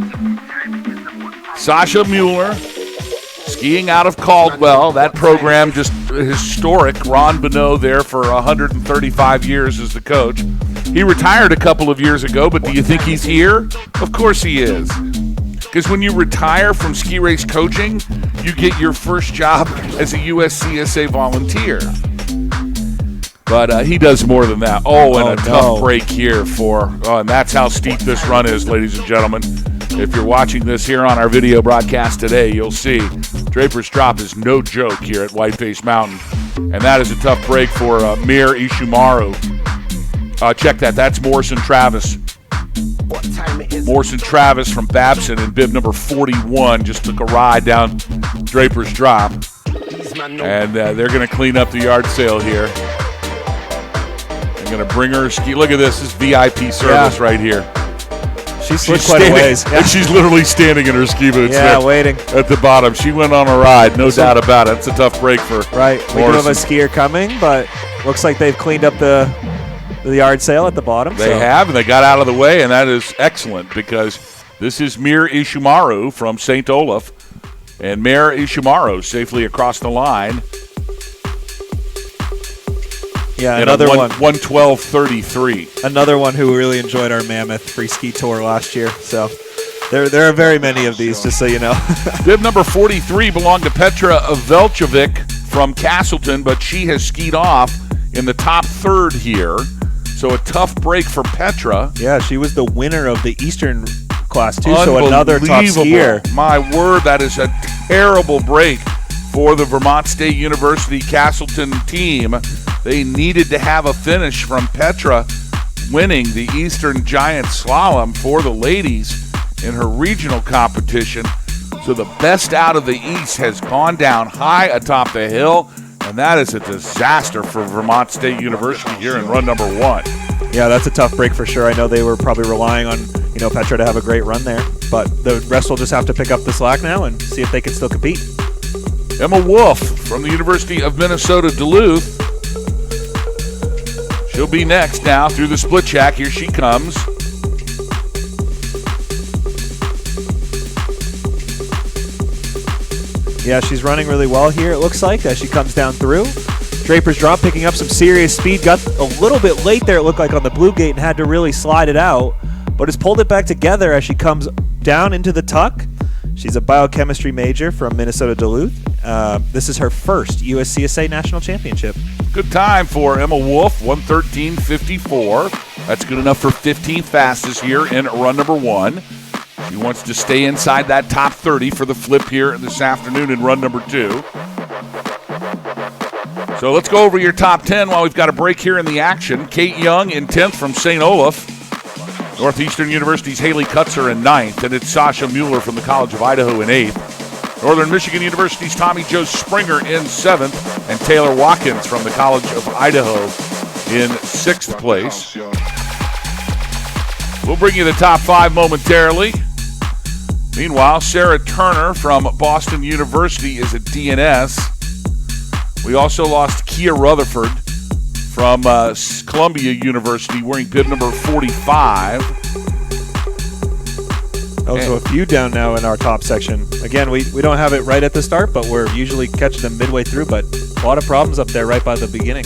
Sasha Mueller skiing out of Caldwell. That program just historic. Ron Bonneau there for 135 years as the coach. He retired a couple of years ago, but do you think he's here? Of course he is. Because when you retire from ski race coaching, you get your first job as a USCSA volunteer. But he does more than that. A tough break here and that's how steep this run is, ladies and gentlemen. If you're watching this here on our video broadcast today, you'll see Draper's Drop is no joke here at Whiteface Mountain. And that is a tough break for Mir Ishimaru. Check that. That's Morrison Travis. Morrison Travis from Babson in bib number 41 just took a ride down Draper's Drop. And they're going to clean up the yard sale here. They're going to bring her ski. Look at this. This is VIP service right here. She's quite a ways. Yeah. She's literally standing in her ski boots waiting. At the bottom. She went on a ride, no doubt about it. It's a tough break for Right. We do have a skier coming, but looks like they've cleaned up the yard sale at the bottom. They have, and they got out of the way, and that is excellent because this is Mir Ishimaru from St. Olaf. And Mir Ishimaru safely across the line. Yeah, another one. 1:12.33. Another one who really enjoyed our Mammoth free ski tour last year. So there are very many of these, just so you know. Bib number 43 belonged to Petra Velchovic from Castleton, but she has skied off in the top third here. So a tough break for Petra. Yeah, she was the winner of the Eastern class too, so another tough skier. My word, that is a terrible break for the Vermont State University Castleton team. They needed to have a finish from Petra winning the Eastern Giant Slalom for the ladies in her regional competition. So the best out of the East has gone down high atop the hill, and that is a disaster for Vermont State University here in run number 1. Yeah, that's a tough break for sure. I know they were probably relying on Petra to have a great run there, but the rest will just have to pick up the slack now and see if they can still compete. Emma Wolf from the University of Minnesota Duluth. She'll be next now through the split track. Here she comes. Yeah, she's running really well here, it looks like, as she comes down through. Draper's Drop picking up some serious speed. Got a little bit late there, it looked like, on the blue gate and had to really slide it out, but has pulled it back together as she comes down into the tuck. She's a biochemistry major from Minnesota Duluth. This is her first USCSA National Championship. Good time for Emma Wolf, 1:13.54. That's good enough for 15th fastest here in run number 1. She wants to stay inside that top 30 for the flip here this afternoon in run number 2. So let's go over your top 10 while we've got a break here in the action. Kate Young in 10th from St. Olaf. Northeastern University's Haley Kutzer in 9th, and it's Sasha Mueller from the College of Idaho in 8th. Northern Michigan University's Tommy Jo Springer in 7th, and Taylor Watkins from the College of Idaho in 6th place. We'll bring you the top 5 momentarily. Meanwhile, Sarah Turner from Boston University is at DNS. We also lost Kia Rutherford from Columbia University wearing bib number 45. Also a few down now in our top section. Again, we don't have it right at the start, but we're usually catching them midway through, but a lot of problems up there right by the beginning.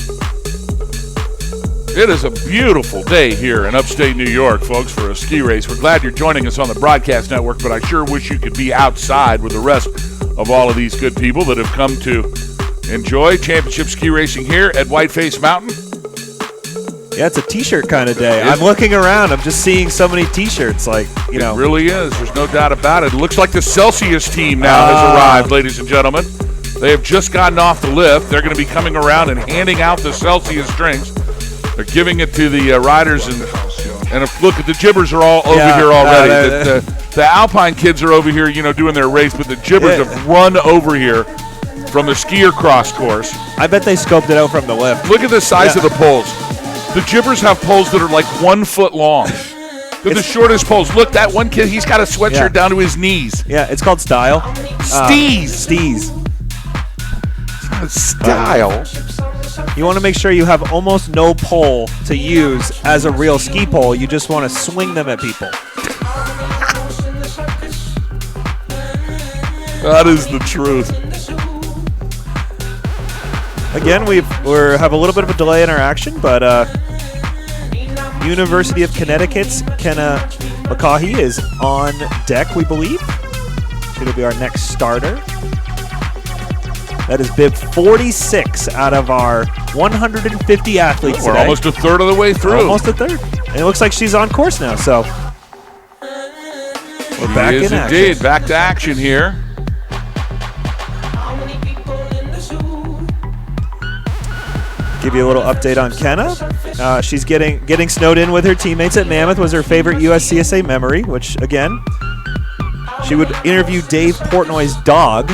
It is a beautiful day here in upstate New York, folks, for a ski race. We're glad you're joining us on the broadcast network, but I sure wish you could be outside with the rest of all of these good people that have come to enjoy championship ski racing here at Whiteface Mountain. Yeah, it's a T-shirt kind of day. I'm looking around. I'm just seeing so many T-shirts. It really is. There's no doubt about it. It looks like the Celsius team now has arrived, ladies and gentlemen. They have just gotten off the lift. They're going to be coming around and handing out the Celsius drinks. They're giving it to the riders. And look, the jibbers are all over here already. The Alpine kids are over here, doing their race, but the jibbers have run over here from the skier cross course. I bet they scoped it out from the lift. Look at the size of the poles. The jibbers have poles that are like 1 foot long. They're the shortest poles. Look, that one kid, he's got a sweatshirt down to his knees. Yeah, it's called style. Steez. Style. You want to make sure you have almost no pole to use as a real ski pole. You just want to swing them at people. That is the truth. Again, we have a little bit of a delay in our action, but University of Connecticut's Kenna McCaughey is on deck, we believe. She'll be our next starter. That is bib 46 out of our 150 athletes We're today. almost a third of the way through. Almost a third. And it looks like she's on course now, so we're back in action. Indeed, back to action here. Give you a little update on Kenna. She's getting snowed in with her teammates at Mammoth was her favorite USCSA memory, which, again, she would interview Dave Portnoy's dog,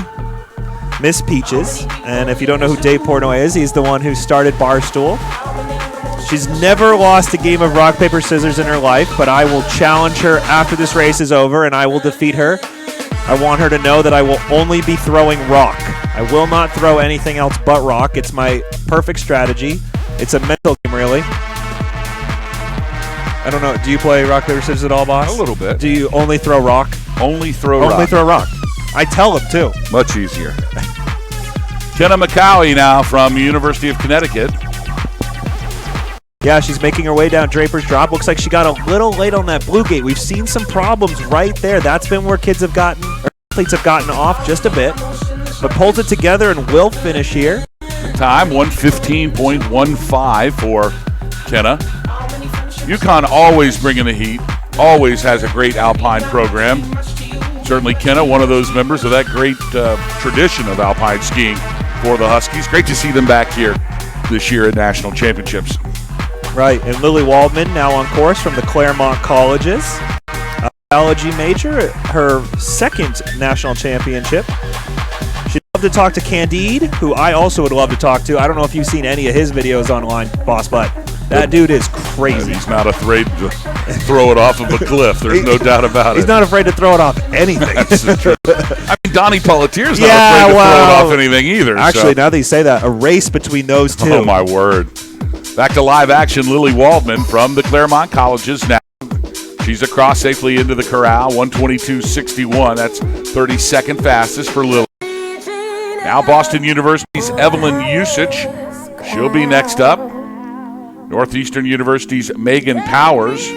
Miss Peaches. And if you don't know who Dave Portnoy is, he's the one who started Barstool. She's never lost a game of rock, paper, scissors in her life, but I will challenge her after this race is over, and I will defeat her. I want her to know that I will only be throwing rock. I will not throw anything else but rock. It's my perfect strategy. It's a mental game, really. I don't know. Do you play rock, paper, scissors at all, boss? A little bit. Do you only throw rock? Only throw rock. Only throw rock. I tell him, too. Much easier. Kenna McCaughey now from University of Connecticut. Yeah, she's making her way down Draper's Drop. Looks like she got a little late on that blue gate. We've seen some problems right there. That's been where athletes have gotten off just a bit. But pulls it together and will finish here. Time 1:15.15 for Kenna. UConn always bringing the heat. Always has a great Alpine program. Certainly Kenna, one of those members of that great tradition of Alpine skiing for the Huskies. Great to see them back here this year at National Championships. Right, and Lily Waldman now on course from the Claremont Colleges. Biology major, her second national championship. She'd love to talk to Candide, who I also would love to talk to. I don't know if you've seen any of his videos online, boss, but that dude is crazy. He's not afraid to throw it off of a cliff. There's no doubt about it. He's not afraid to throw it off anything. That's the truth. I mean, Donnie Pelletier's not afraid to throw it off anything either. Actually, now that you say that, a race between those two. Oh, my word. Back to live action, Lily Waldman from the Claremont Colleges now. She's across safely into the corral, 1:22.61. That's 32nd fastest for Lily. Now Boston University's Evelyn Usich. She'll be next up. Northeastern University's Megan Powers.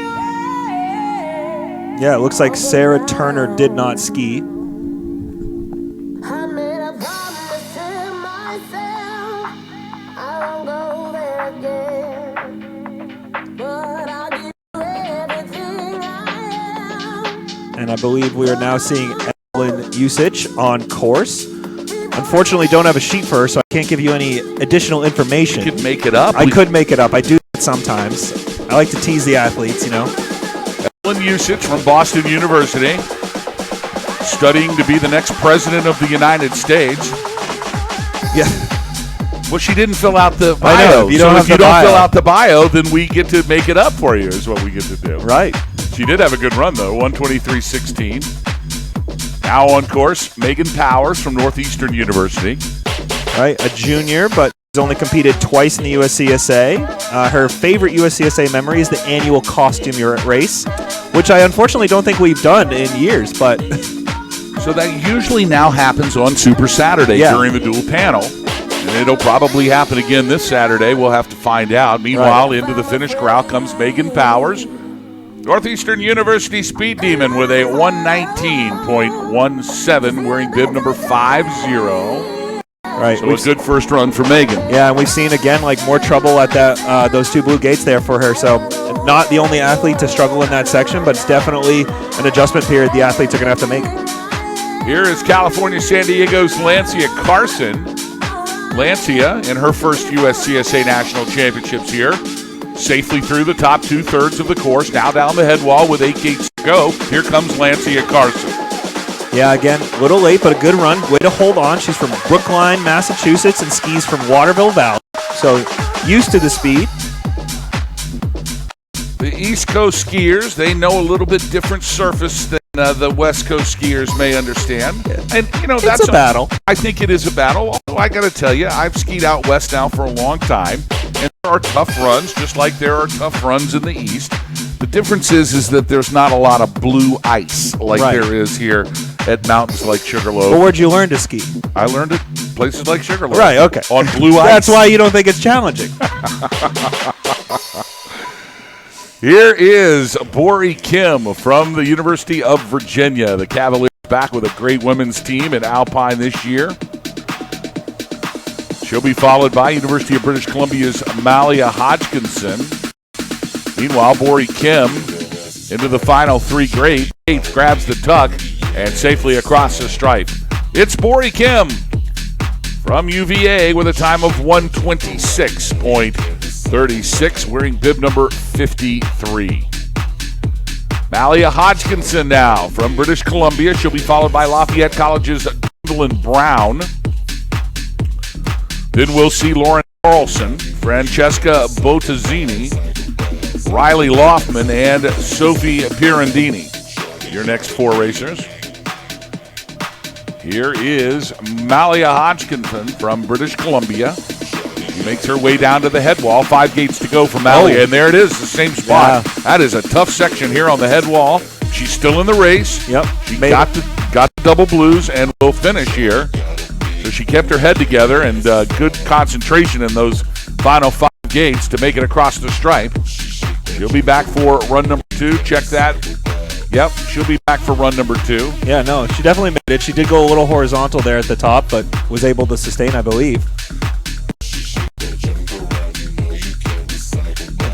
Yeah, it looks like Sarah Turner did not ski. And I believe we are now seeing Evelyn Usich on course. Unfortunately, don't have a sheet for her, so I can't give you any additional information. You could make it up. I could make it up. I do that sometimes. I like to tease the athletes, you know. Evelyn Usich from Boston University, studying to be the next president of the United States. Yeah. Well, she didn't fill out the bio. I know. If you don't fill out the bio, then we get to make it up for you, is what we get to do. Right. She did have a good run, though, 1:23.16. Now on course, Megan Powers from Northeastern University. Right, a junior, but she's only competed twice in the USCSA. Her favorite USCSA memory is the annual costume race, which I unfortunately don't think we've done in years, but... So that usually now happens on Super Saturday during the dual panel. And it'll probably happen again this Saturday. We'll have to find out. Meanwhile, into the finish corral comes Megan Powers. Northeastern University Speed Demon with a 1:19.17, wearing bib number 50. Right. So a good first run for Megan. Yeah, and we've seen, again, like more trouble at that those two blue gates there for her. So not the only athlete to struggle in that section, but it's definitely an adjustment period the athletes are going to have to make. Here is California San Diego's Lancia Carson. Lancia in her first USCSA National Championships here. Safely through the top two-thirds of the course. Now down the head wall with 8 gates to go. Here comes Lancia Carson. Yeah, again, a little late, but a good run. Way to hold on. She's from Brookline, Massachusetts, and skis from Waterville Valley. So used to the speed. East Coast skiers, they know a little bit different surface than the West Coast skiers may understand. And, that's a battle. I think it is a battle. Although I got to tell you, I've skied out west now for a long time, and there are tough runs, just like there are tough runs in the East. The difference is that there's not a lot of blue ice like there is here at mountains like Sugarloaf. But where'd you learn to ski? I learned it places like Sugarloaf. Right, okay. On blue ice. That's why you don't think it's challenging. Here is Bori Kim from the University of Virginia. The Cavaliers back with a great women's team at Alpine this year. She'll be followed by University of British Columbia's Malia Hodgkinson. Meanwhile, Bori Kim into the final three grades, grabs the tuck and safely across the stripe. It's Bori Kim from UVA with a time of 1:26.36, wearing bib number 53. Malia Hodgkinson now from British Columbia. She'll be followed by Lafayette College's Gwendolyn Brown. Then we'll see Lauren Carlson, Francesca Bottazzini, Riley Loftman, and Sophie Pirandini. Your next four racers. Here is Malia Hodgkinson from British Columbia. She makes her way down to the head wall. 5 gates to go for Malia, and there it is, the same spot. Yeah. That is a tough section here on the head wall. She's still in the race. Yep. She got the double blues and will finish here. So she kept her head together and good concentration in those final 5 gates to make it across the stripe. She'll be back for run number 2. Check that. Yep, she'll be back for run number 2. Yeah, no, she definitely made it. She did go a little horizontal there at the top, but was able to sustain, I believe.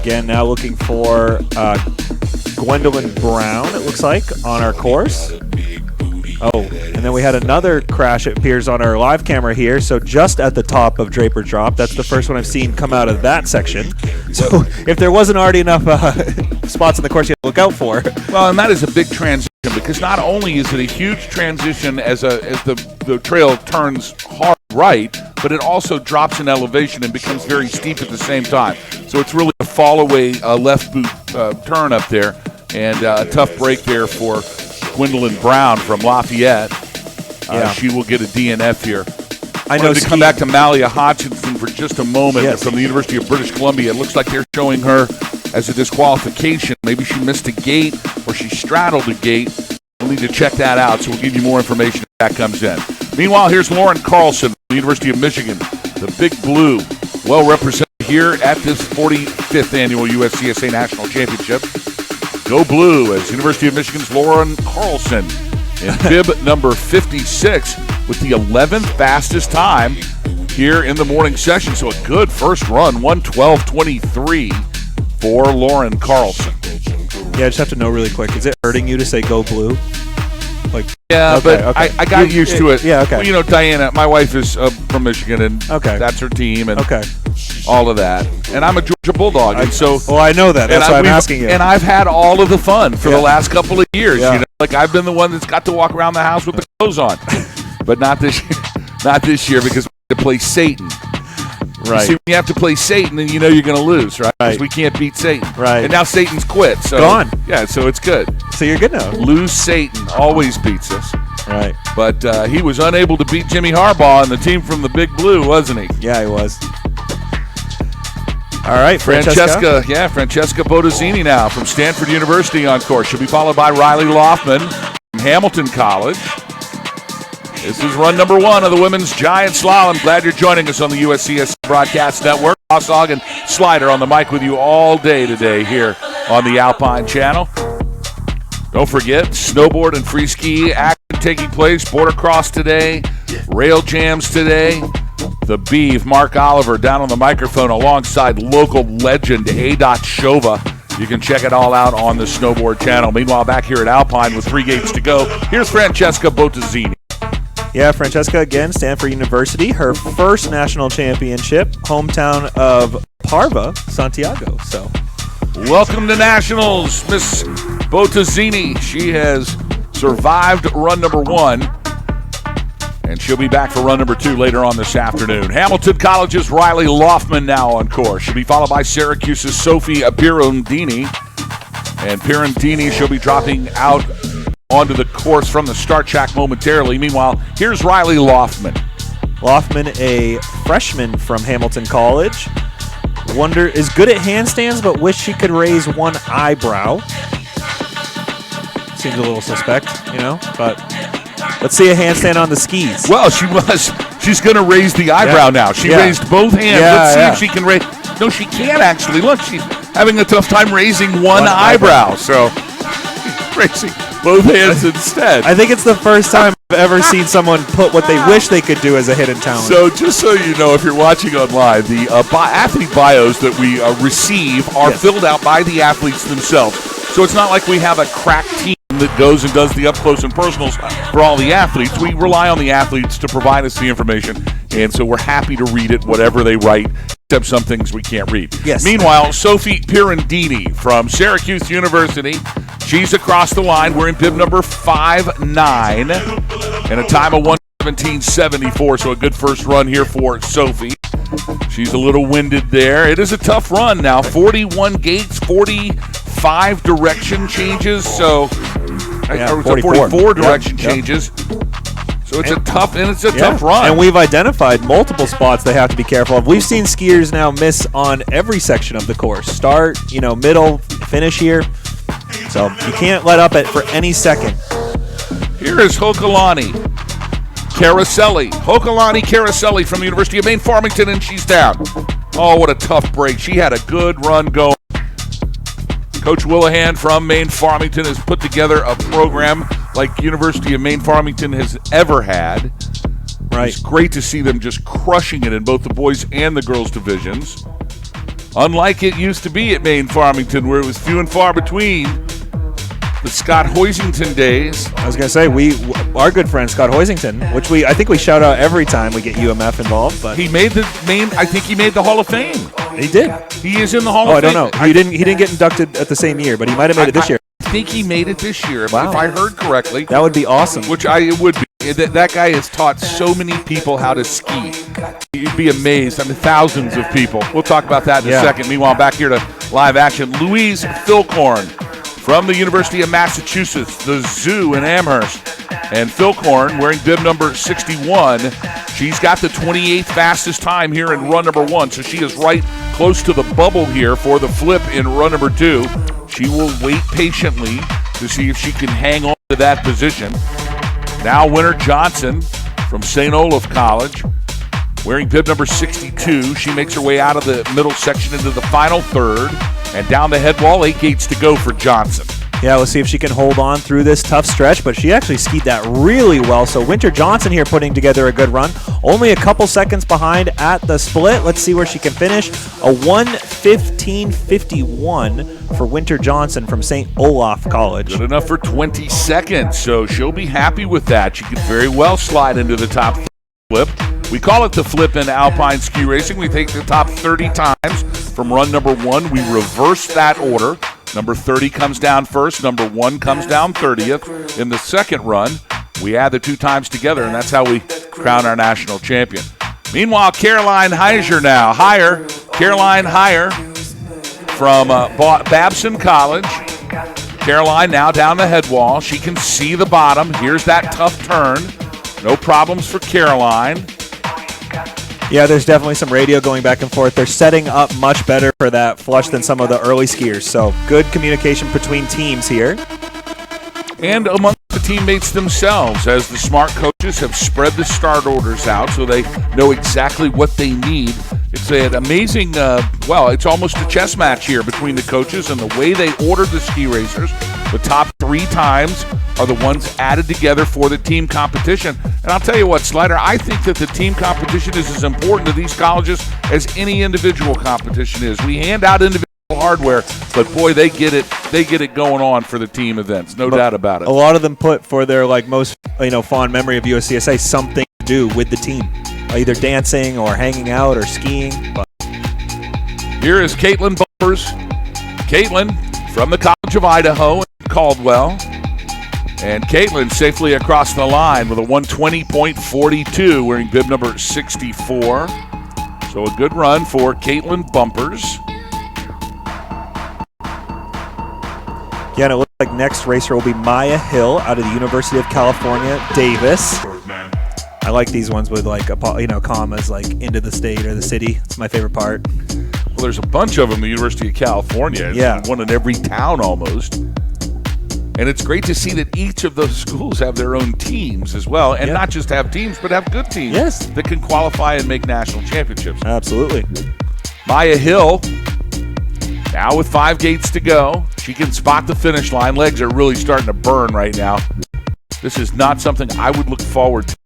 Again, now looking for Gwendolyn Brown, it looks like, on our course. Oh, and then we had another crash, it appears, on our live camera here. So just at the top of Draper Drop. That's the first one I've seen come out of that section. So if there wasn't already enough spots on the course you have to look out for. Well, and that is a big transition because not only is it a huge transition as the trail turns hard right, but it also drops in elevation and becomes very steep at the same time. So it's really a fall away left boot turn up there, and a tough break there for Gwendolyn Brown from Lafayette. She will get a DNF here. I know to come back to Malia Hodgkinson for just a moment from the University of British Columbia. It looks like they're showing her as a disqualification. Maybe she missed a gate or she straddled a gate. We'll need to check that out, so we'll give you more information if that comes in. Meanwhile, here's Lauren Carlson from the University of Michigan, the Big Blue, well represented here at this 45th annual USCSA National Championship. Go Blue as University of Michigan's Lauren Carlson in bib number 56 with the 11th fastest time here in the morning session. So a good first run, 1:12.23 for Lauren Carlson. Yeah, I just have to know really quick, is it hurting you to say Go Blue? I got used to it. Yeah, okay. Well, Diana, my wife is from Michigan, and that's her team, and all of that. And I'm a Georgia Bulldog, and so. Well, I know that. That's why I'm asking you. And I've had all of the fun for the last couple of years. Yeah. I've been the one that's got to walk around the house with the clothes on, but not this year. Not this year because we have to play Satan. Right. See, when you have to play Satan, then you know you're going to lose, right? Because we can't beat Satan. Right. And now Satan's quit. So gone. Yeah, so it's good. So you're good now. Lose Satan always beats us. Right. But he was unable to beat Jimmy Harbaugh and the team from the Big Blue, wasn't he? Yeah, he was. All right, Francesca Bottazzini now from Stanford University on course. She'll be followed by Riley Loftman from Hamilton College. This is run number 1 of the women's giant slalom. Glad you're joining us on the USCSA Broadcast Network. Hosog and Slider on the mic with you all day today here on the Alpine Channel. Don't forget, snowboard and free ski action taking place. Border cross today, rail jams today. The Beeve, Mark Oliver, down on the microphone alongside local legend A.Dot Shova. You can check it all out on the Snowboard Channel. Meanwhile, back here at Alpine with 3 gates to go, here's Francesca Bottazzini. Yeah, Francesca, again, Stanford University, her first national championship, hometown of Parva, Santiago. So, welcome to Nationals, Miss Bottazzini. She has survived run number 1, and she'll be back for run number 2 later on this afternoon. Hamilton College's Riley Loftman now on course. She'll be followed by Syracuse's Sophie Pirandini. And Pirantini, she'll be dropping out onto the course from the start track momentarily. Meanwhile, here's Riley Loftman. Loftman, a freshman from Hamilton College. Is good at handstands, but wish she could raise one eyebrow. Seems a little suspect, but let's see a handstand on the skis. Well, she's going to raise the eyebrow now. She raised both hands. Let's see if she can raise. No, she can't actually. Look, she's having a tough time raising one eyebrow. So raising both hands instead. I think it's the first time I've ever seen someone put what they wish they could do as a hidden talent. So just so you know, if you're watching online, the athlete bios that we receive are filled out by the athletes themselves. So it's not like we have a crack team that goes and does the up-close and personals for all the athletes. We rely on the athletes to provide us the information, and so we're happy to read it, whatever they write, except some things we can't read. Yes. Meanwhile, Sophie Pirandini from Syracuse University, she's across the line wearing bib number 5'9", and a time of 1:17.74, so a good first run here for Sophie. She's a little winded there. It is a tough run now. 41 gates, 45 direction changes, so 44 direction changes. So it's a tough run. And we've identified multiple spots they have to be careful of. We've seen skiers now miss on every section of the course. Start, middle, finish here. So you can't let up for any second. Here is Hokalani Caroselli from the University of Maine Farmington, and she's down. Oh, what a tough break. She had a good run going. Coach Willihan from Maine Farmington has put together a program like University of Maine Farmington has ever had. Right. It's great to see them just crushing it in both the boys and the girls divisions. Unlike it used to be at Maine Farmington, where it was few and far between. The Scott Hoisington days. I was going to say, our good friend Scott Hoisington, which I think we shout out every time we get UMF involved. But I think he made the Hall of Fame. He did. He is in the Hall of Fame. I don't know. He didn't get inducted at the same year, but he might have made it this year. I think he made it this year, wow. If I heard correctly. That would be awesome. It would be. That guy has taught so many people how to ski. You'd be amazed. Thousands of people. We'll talk about that in a second. Meanwhile, back here to live action, Louise Philcorn from the University of Massachusetts, the Zoo in Amherst. And Philcorn wearing bib number 61. She's got the 28th fastest time here in run number 1, so she is right close to the bubble here for the flip in run number 2. She will wait patiently to see if she can hang on to that position. Now Winter Johnson from St. Olaf College, wearing bib number 62. She makes her way out of the middle section into the final third, and down the head wall, 8 gates to go for Johnson. Yeah, we'll see if she can hold on through this tough stretch, but she actually skied that really well. So Winter Johnson here putting together a good run. Only a couple seconds behind at the split. Let's see where she can finish. A 1:15.51 for Winter Johnson from St. Olaf College. Good enough for 20 seconds, so she'll be happy with that. She could very well slide into the top flip. We call it the flip in Alpine ski racing. We take the top 30 times from run number 1. We reverse that order. Number 30 comes down first. Number 1 comes down 30th. In the second run, we add the 2 times together, and that's how we crown our national champion. Meanwhile, Caroline Heiser now. Caroline Heier from Babson College. Caroline now down the head wall. She can see the bottom. Here's that tough turn. No problems for Caroline. Yeah, there's definitely some radio going back and forth. They're setting up much better for that flush than some of the early skiers. So good communication between teams here. And among the teammates themselves, as the smart coaches have spread the start orders out so they know exactly what they need. It's an amazing, it's almost a chess match here between the coaches and the way they ordered the ski racers. The top 3 times are the ones added together for the team competition. And I'll tell you what, Slider, I think that the team competition is as important to these colleges as any individual competition is. We hand out individual hardware, but boy, they get it going on for the team events. No doubt about it. A lot of them put for their most fond memory of USCSA something to do with the team, either dancing or hanging out or skiing. Here is Caitlin Bumpers. Caitlin from the College of Idaho in Caldwell. And Caitlin safely across the line with a 1:20.42, wearing bib number 64. So a good run for Caitlin Bumpers. Yeah, and it looks like next racer will be Maya Hill out of the University of California, Davis. I like these ones with like commas like into the state or the city. It's my favorite part. Well, there's a bunch of them at the University of California. It's one in every town almost. And it's great to see that each of those schools have their own teams as well. And not just have teams, but have good teams that can qualify and make national championships. Absolutely. Maya Hill, now with 5 gates to go. She can spot the finish line. Legs are really starting to burn right now. This is not something I would look forward to.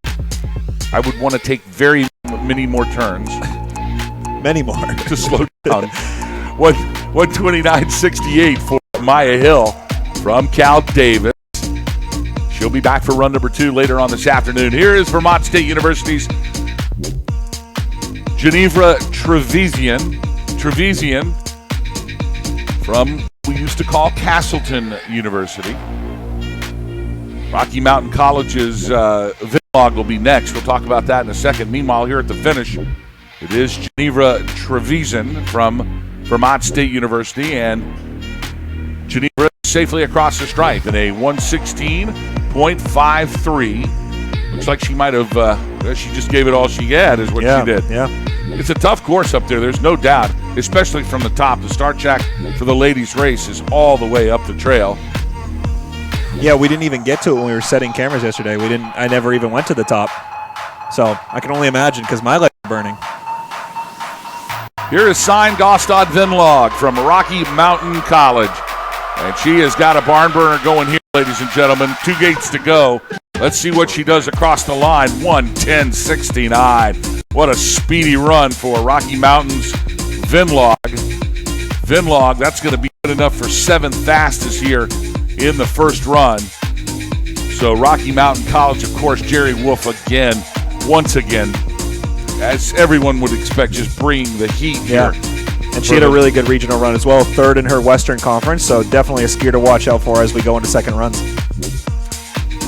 I would want to take very many more turns. Many more. To slow down. 129.68 for Maya Hill from Cal Davis. She'll be back for run number 2 later on this afternoon. Here is Vermont State University's Geneva Trevisan from what we used to call Castleton University. Rocky Mountain College's Vinlog will be next. We'll talk about that in a second. Meanwhile, here at the finish, it is Geneva Trevisan from Vermont State University, and Geneva safely across the stripe in a 1:16.53. Looks like she might have, she just gave it all she had is what she did. Yeah. It's a tough course up there, there's no doubt, especially from the top. The start track for the ladies' race is all the way up the trail. Yeah, we didn't even get to it when we were setting cameras yesterday. I never even went to the top. So I can only imagine because my legs are burning. Here is signed Gostad Vinlog from Rocky Mountain College. And she has got a barn burner going here, ladies and gentlemen. 2 gates to go. Let's see what she does across the line. 1:10.69. What a speedy run for Rocky Mountain's Vinlog. Vinlog, that's going to be good enough for 7th fastest here in the first run. So Rocky Mountain College, of course, Jerry Wolf again, once again, as everyone would expect, just bringing the heat here. And she had a really good regional run as well, 3rd in her Western Conference, so definitely a skier to watch out for as we go into second runs.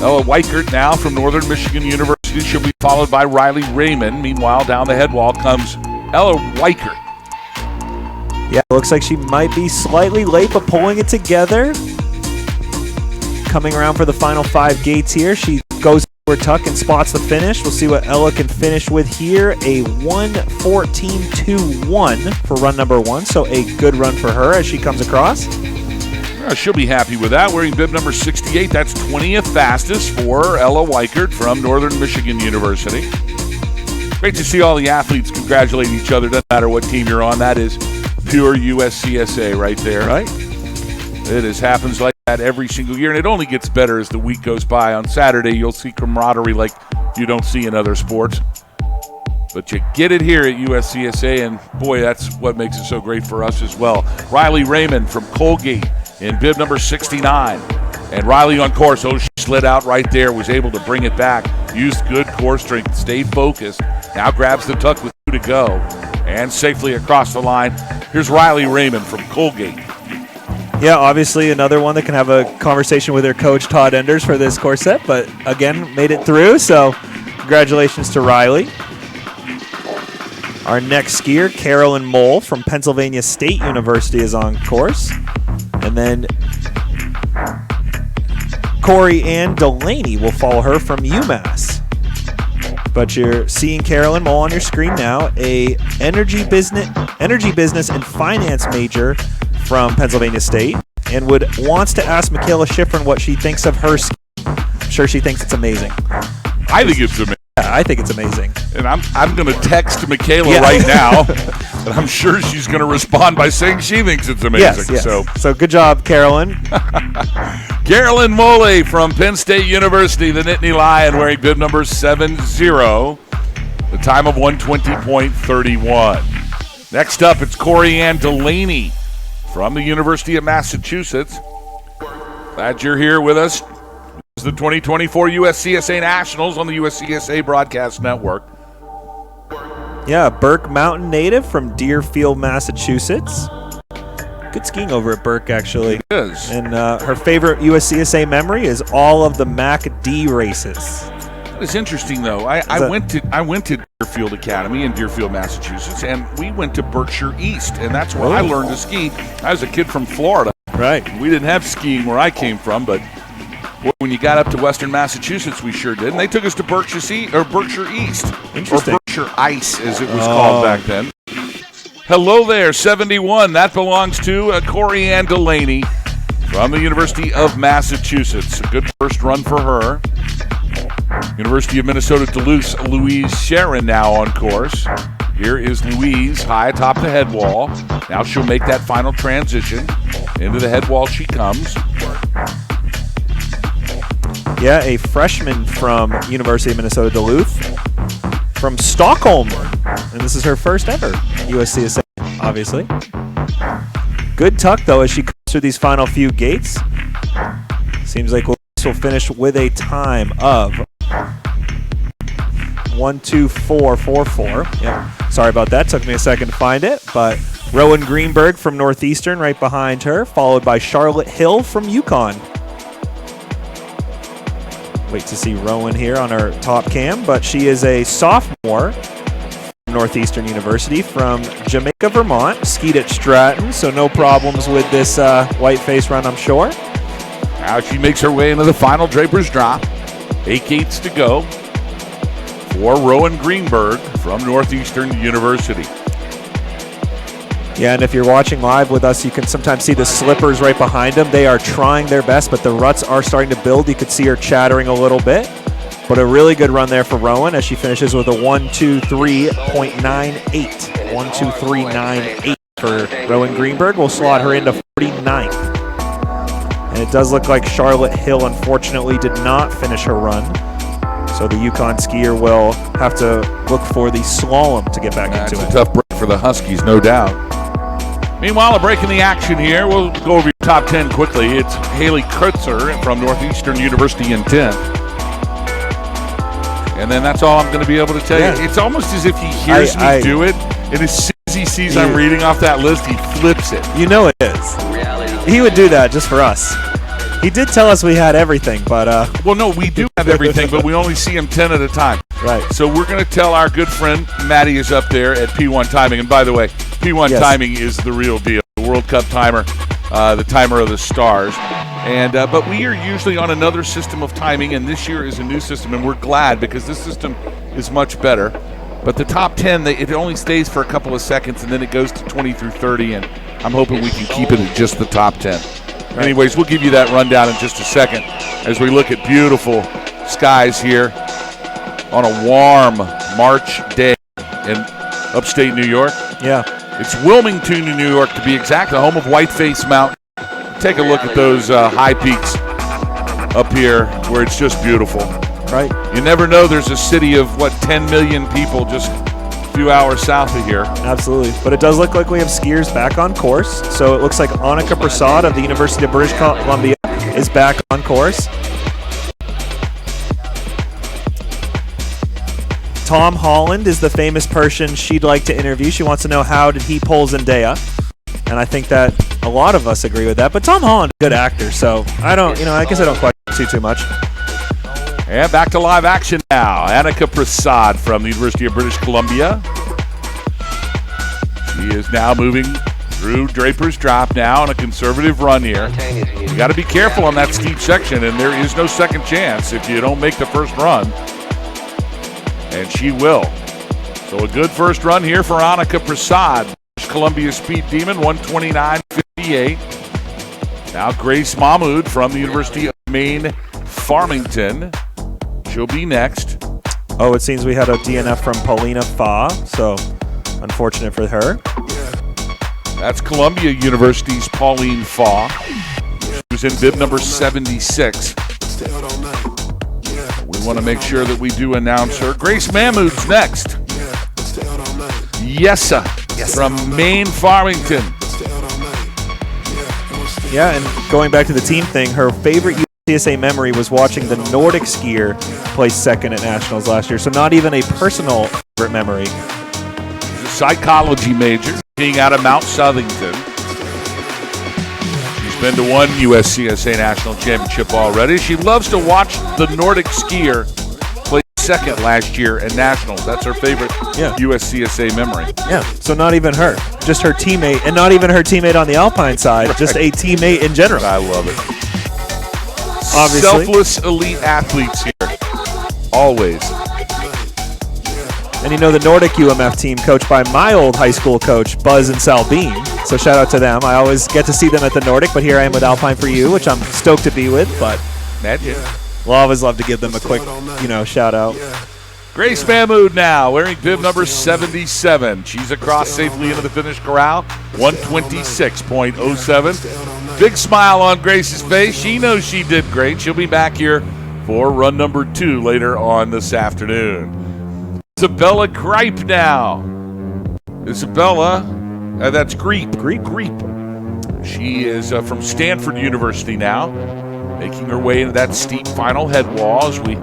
Ella Weichert now from Northern Michigan University. She'll be followed by Riley Raymond. Meanwhile, down the head wall comes Ella Weichert. Yeah, it looks like she might be slightly late, but pulling it together. Coming around for the final 5 gates here. She goes over tuck and spots the finish. We'll see what Ella can finish with here. A 1:14.21 for run number 1, so a good run for her as she comes across. She'll be happy with that. Wearing bib number 68, that's 20th fastest for Ella Weichert from Northern Michigan University. Great to see all the athletes congratulate each other. Doesn't matter what team you're on. That is pure USCSA right there. Right. It happens like that every single year, and it only gets better as the week goes by. On Saturday, you'll see camaraderie like you don't see in other sports. But you get it here at USCSA, and boy, that's what makes it so great for us as well. Riley Raymond from Colgate in bib number 69. And Riley on course, she slid out right there, was able to bring it back, used good core strength, stayed focused, now grabs the tuck with 2 to go, and safely across the line. Here's Riley Raymond from Colgate. Yeah, obviously another one that can have a conversation with their coach, Todd Enders, for this course set, but again, made it through, so congratulations to Riley. Our next skier, Carolyn Mole from Pennsylvania State University, is on course. And then Corey Ann Delaney will follow her from UMass. But you're seeing Carolyn Mole on your screen now, a energy business and finance major from Pennsylvania State, and wants to ask Michaela Schifrin what she thinks of her ski. I'm sure she thinks it's amazing. I think it's amazing. Yeah, I think it's amazing. And I'm going to text Michaela right now, and I'm sure she's going to respond by saying she thinks it's amazing. Yes. So good job, Carolyn. Carolyn Mole from Penn State University, the Nittany Lion, wearing bib number 70, the time of 1:20.31. Next up, it's Corey Ann Delaney from the University of Massachusetts. Glad you're here with us. This is the 2024 USCSA Nationals on the USCSA Broadcast Network. Yeah, Burke Mountain native from Deerfield, Massachusetts. Good skiing over at Burke, actually. It is. And her favorite USCSA memory is all of the MAC-D races. It's interesting, though. I went to Deerfield Academy in Deerfield, Massachusetts, and we went to Berkshire East, and that's where I learned to ski. I was a kid from Florida, Right. We didn't have skiing where I came from, but when you got up to Western Massachusetts, we sure did. And they took us to Berkshire East. Interesting. Or Berkshire Ice, as it was called back then. Hello there, 71. That belongs to Corey Ann Delaney from the University of Massachusetts. A good first run for her. University of Minnesota Duluth's Louise Sharon now on course. Here is Louise high atop the head wall. Now she'll make that final transition. Into the head wall she comes. Yeah, a freshman from University of Minnesota Duluth from Stockholm. And this is her first ever USCSA, obviously. Good tuck, though, as she comes through these final few gates. Seems like Louise will finish with a time of 1:24.44. Yeah, sorry about that. Took me a second to find it. But Rowan Greenberg from Northeastern right behind her, followed by Charlotte Hill from UConn. Wait to see Rowan here on her top cam, but she is a sophomore from Northeastern University from Jamaica, Vermont. Skied at Stratton, so no problems with this white face run, I'm sure. Now she makes her way into the final Draper's Drop. 8 gates to go for Rowan Greenberg from Northeastern University. Yeah, and if you're watching live with us, you can sometimes see the slippers right behind them. They are trying their best, but the ruts are starting to build. You could see her chattering a little bit. But a really good run there for Rowan as she finishes with a 1:23.98. 1:23.98 for Rowan Greenberg. We'll slot her into 49th. And it does look like Charlotte Hill, unfortunately, did not finish her run. So the UConn skier will have to look for the slalom to get back into it. It's a tough break for the Huskies, no doubt. Meanwhile, a break in the action here. We'll go over your top 10 quickly. It's Haley Kurtzer from Northeastern University in 10th. And then that's all I'm going to be able to tell you. It's almost as if he hears me do it, and as soon as he sees I'm reading off that list, he flips it. You know it is. He would do that just for us. He did tell us we had everything, but... Well, no, we do have everything, but we only see him 10 at a time. Right. So we're going to tell our good friend Maddie is up there at P1 Timing. And by the way, P1 Timing is the real deal. The World Cup timer, the timer of the stars. And but we are usually on another system of timing, and this year is a new system, and we're glad because this system is much better. But the top 10, it only stays for a couple of seconds, and then it goes to 20 through 30, and I'm hoping we can keep it at just the top 10. Right. Anyways, we'll give you that rundown in just a second as we look at beautiful skies here on a warm March day in upstate New York. Yeah. It's Wilmington, New York, to be exact, the home of Whiteface Mountain. Take a look at those high peaks up here where it's just beautiful. Right. You never know, there's a city of, 10 million people just a few hours south of here. Absolutely. But it does look like we have skiers back on course. So it looks like Annika Prasad of the University of British Columbia is back on course. Tom Holland is the famous person she'd like to interview. She wants to know, how did he pull Zendaya? And I think that a lot of us agree with that. But Tom Holland is a good actor, so I guess I don't question too much. And back to live action now. Annika Prasad from the University of British Columbia. She is now moving through Draper's Drop now on a conservative run here. You got to be careful on that steep section, and there is no second chance if you don't make the first run. And she will. So a good first run here for Annika Prasad. British Columbia Speed Demon, 1:29.58. Now Grace Mahmood from the University of Maine, Farmington. She'll be next. Oh, it seems we had a DNF from Paulina Fa, so unfortunate for her. That's Columbia University's Pauline Fa, who's in bib number 76. We want to make sure that we do announce her. Grace Mahmood's next. Yessa from Maine, Farmington. Yeah, and going back to the team thing, her favorite USCSA memory was watching the Nordic skier place second at Nationals last year, so not even a personal favorite memory. She's a psychology major, being out of Mount Southington. She's been to one USCSA National Championship already. She loves to watch the Nordic skier play second last year in nationals. That's her favorite USCSA memory. Yeah, so not even her. Just her teammate, and not even her teammate on the Alpine side, just a teammate in general. I love it. Obviously. Selfless elite athletes here. Always. And the Nordic UMF team, coached by my old high school coach, Buzz and Sal Bean. So shout out to them. I always get to see them at the Nordic, but here I am with Alpine for You, which I'm stoked to be with. But we'll always love to give them a quick, shout out. Grace Mahmood now, wearing bib number 77. She's across safely into the finish corral, 126.07. Big smile on Grace's face. She knows she did great. She'll be back here for run number 2 later on this afternoon. Isabella Gripe now. Isabella, that's Griep. She is from Stanford University now, making her way into that steep final head wall as we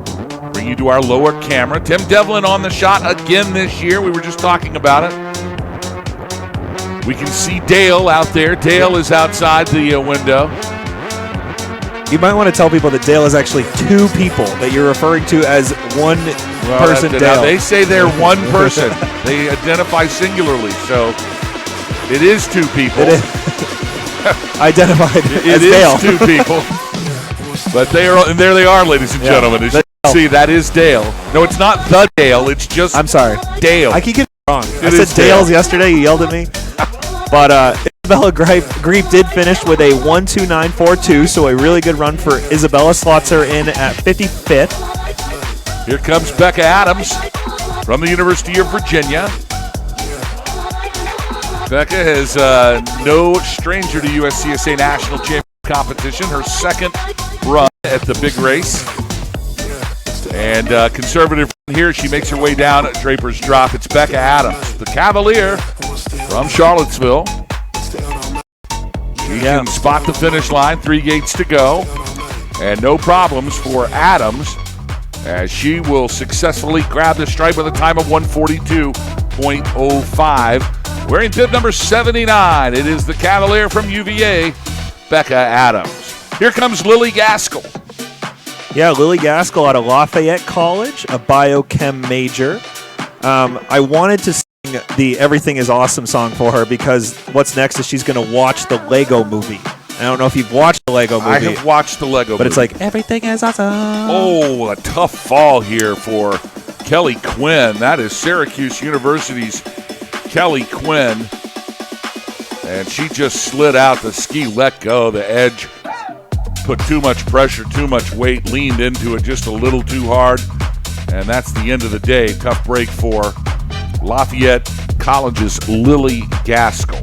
bring you to our lower camera. Tim Devlin on the shot again this year. We were just talking about it. We can see Dale out there. Dale is outside the window. You might want to tell people that Dale is actually 2 people that you're referring to as one person, Dale. They say they're one person. They identify singularly, so it is 2 people. It is. Identified as Dale. It is 2 people. But there they are, ladies and gentlemen. As you can see, that is Dale. No, it's not the Dale. It's just I'm sorry. Dale. I keep getting it wrong. I said Dale's yesterday. You yelled at me. But Isabella Griep did finish with a 1:29.42, so a really good run for Isabella. Slots her in at 55th. Here comes Becca Adams from the University of Virginia. Becca is no stranger to USCSA National Championship competition. Her second run at the big race. And conservative here, she makes her way down at Draper's Drop. It's Becca Adams, the Cavalier from Charlottesville. She can spot the finish line, 3 gates to go. And no problems for Adams as she will successfully grab the stripe with a time of 1:42.05. Wearing bib number 79, it is the Cavalier from UVA, Becca Adams. Here comes Lily Gaskell. Yeah, Lily Gaskell out of Lafayette College, a biochem major. I wanted to sing the Everything is Awesome song for her because what's next is she's going to watch the Lego movie. I don't know if you've watched the Lego movie. I have watched the Lego movie. But it's like, everything is awesome. Oh, a tough fall here for Kelly Quinn. That is Syracuse University's Kelly Quinn. And she just slid out. The ski let go. The edge put too much pressure, too much weight, leaned into it just a little too hard. And that's the end of the day. Tough break for Lafayette College's Lily Gaskell.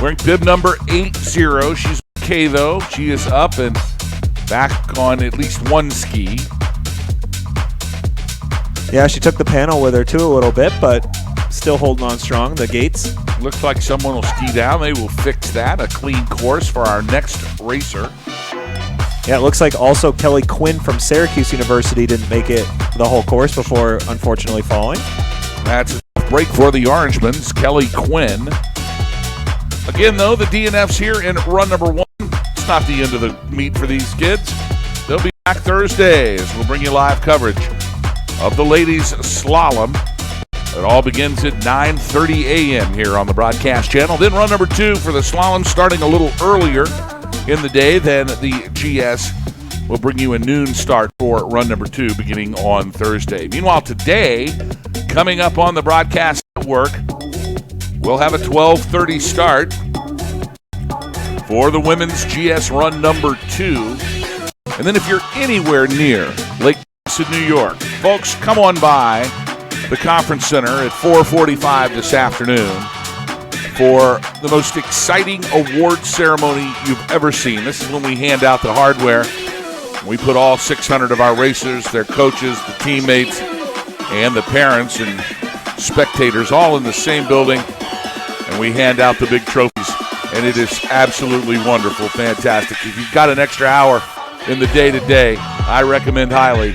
Wearing bib number 80. She's okay, though. She is up and back on at least one ski. Yeah, she took the panel with her, too, a little bit, but still holding on strong, the gates. Looks like someone will ski down. They will fix that. A clean course for our next racer. Yeah, it looks like also Kelly Quinn from Syracuse University didn't make it the whole course before, unfortunately, falling. That's a break for the Orangemans, Kelly Quinn. Again, though, the DNFs here in run number 1. It's not the end of the meet for these kids. They'll be back Thursday as we'll bring you live coverage of the ladies' slalom. It all begins at 9:30 a.m. here on the broadcast channel. Then run number 2 for the slalom starting a little earlier in the day than the GS. We'll bring you a noon start for run number 2 beginning on Thursday. Meanwhile, today, coming up on the broadcast network, we'll have a 12:30 start for the women's GS run number 2. And then if you're anywhere near Lake Placid, New York, folks, come on by the Conference Center at 4:45 this afternoon for the most exciting award ceremony you've ever seen. This is when we hand out the hardware. We put all 600 of our racers, their coaches, the teammates, and the parents and spectators all in the same building, and we hand out the big trophies. And it is absolutely wonderful, fantastic. If you've got an extra hour in the day today, I recommend highly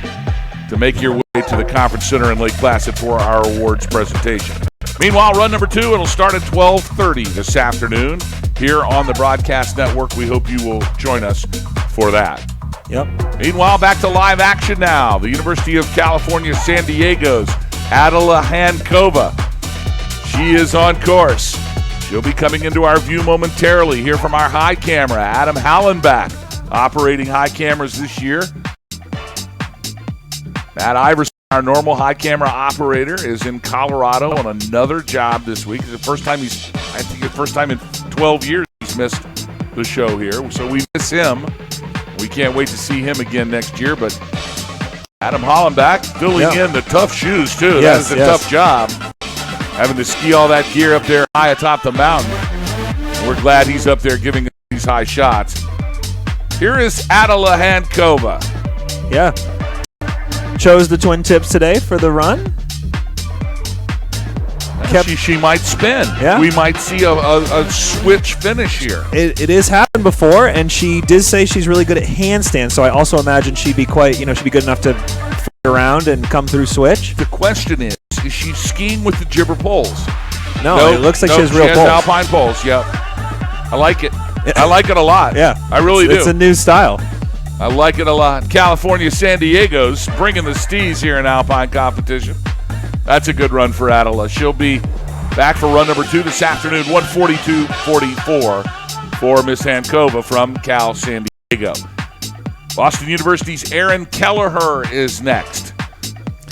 to make your way to the Conference Center in Lake Placid for our awards presentation. Meanwhile, run number 2, it'll start at 12:30 this afternoon here on the broadcast network. We hope you will join us for that. Yep. Meanwhile, back to live action now. The University of California, San Diego's Adela Hankova. She is on course. She'll be coming into our view momentarily. Here from our high camera, Adam Hallenbach, operating high cameras this year. Matt Iverson, our normal high camera operator, is in Colorado on another job this week. It's the first time the first time in 12 years he's missed the show here. So we miss him. We can't wait to see him again next year. But Adam Hallenbach filling in the tough shoes, too. That is a tough job, having to ski all that gear up there high atop the mountain. We're glad he's up there giving us these high shots. Here is Adela Hankova. Yeah. Chose the twin tips today for the run. She might spin. Yeah. We might see a switch finish here. It has happened before, and she did say she's really good at handstands, so I also imagine she'd be good enough to flip around and come through switch. The question is she skiing with the gibber poles? No, it looks like she has real poles. Alpine poles, yep. I like it. I like it a lot. Yeah. I really do. It's a new style. I like it a lot. California, San Diego's bringing the stees here in Alpine competition. That's a good run for Adela. She'll be back for run number 2 this afternoon, 1:42.44 for Miss Hankova from Cal San Diego. Boston University's Erin Kelleher is next.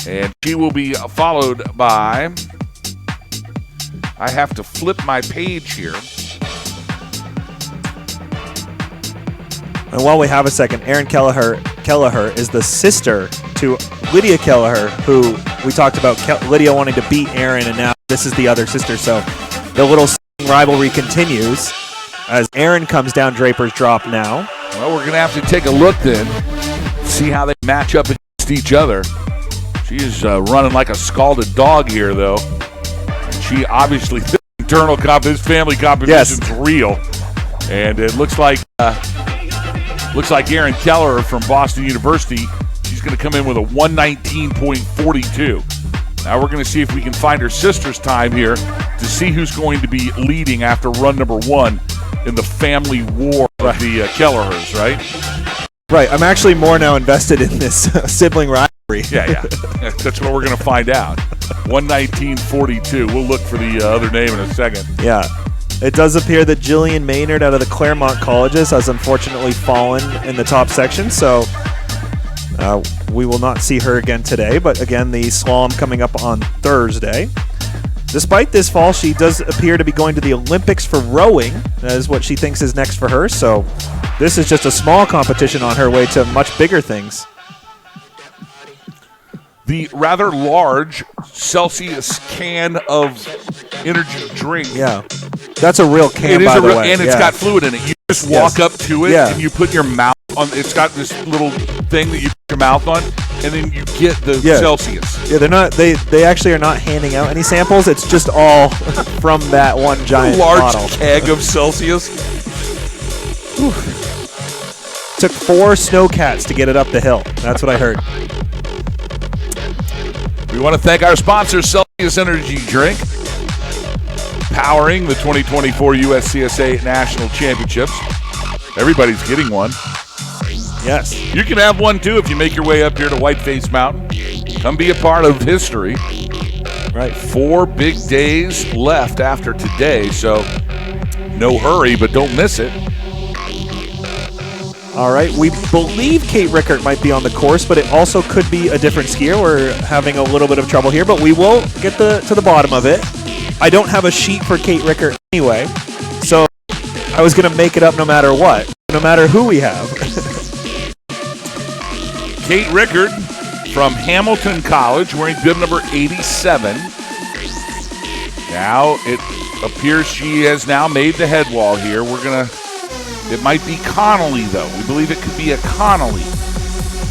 And she will be followed by, I have to flip my page here. And while we have a second, Erin Kelleher is the sister to Lydia Kelleher, who we talked about Lydia wanting to beat Erin, and now this is the other sister. So the little rivalry continues as Erin comes down Draper's Drop now. Well, we're going to have to take a look then, see how they match up against each other. She is running like a scalded dog here, though. She obviously, this internal family competition's real. And it looks like Erin Kelleher from Boston University, she's going to come in with a 1:19.42. Now we're going to see if we can find her sister's time here to see who's going to be leading after run number 1 in the family war of the Kellehers, right? Right. I'm actually more now invested in this sibling rivalry. Yeah. That's what we're going to find out. 1:19.42. We'll look for the other name in a second. Yeah. It does appear that Jillian Maynard out of the Claremont Colleges has unfortunately fallen in the top section, so we will not see her again today. But again, the slalom coming up on Thursday. Despite this fall, she does appear to be going to the Olympics for rowing. That is what she thinks is next for her, so this is just a small competition on her way to much bigger things. The rather large Celsius can of energy drink. Yeah. That's a real can, by the way. And it's got fluid in it. You just walk up to it and you put your mouth on. It's got this little thing that you put your mouth on, and then you get the Celsius. Yeah, they're not. They actually are not handing out any samples. It's just all from that one giant bottle. Keg of Celsius. Took 4 snowcats to get it up the hill. That's what I heard. We want to thank our sponsor, Celsius Energy Drink, powering the 2024 USCSA National Championships. Everybody's getting one. Yes. You can have one, too, if you make your way up here to Whiteface Mountain. Come be a part of history. Right. 4 big days left after today, so no hurry, but don't miss it. All right, we believe Kate Rickert might be on the course, but it also could be a different skier. We're having a little bit of trouble here, but we will get to the bottom of it. I don't have a sheet for Kate Rickert anyway, so I was going to make it up no matter what, no matter who we have. Kate Rickert from Hamilton College, wearing bib number 87. Now it appears she has now made the head wall here. It might be Connolly, though. We believe it could be a Connolly.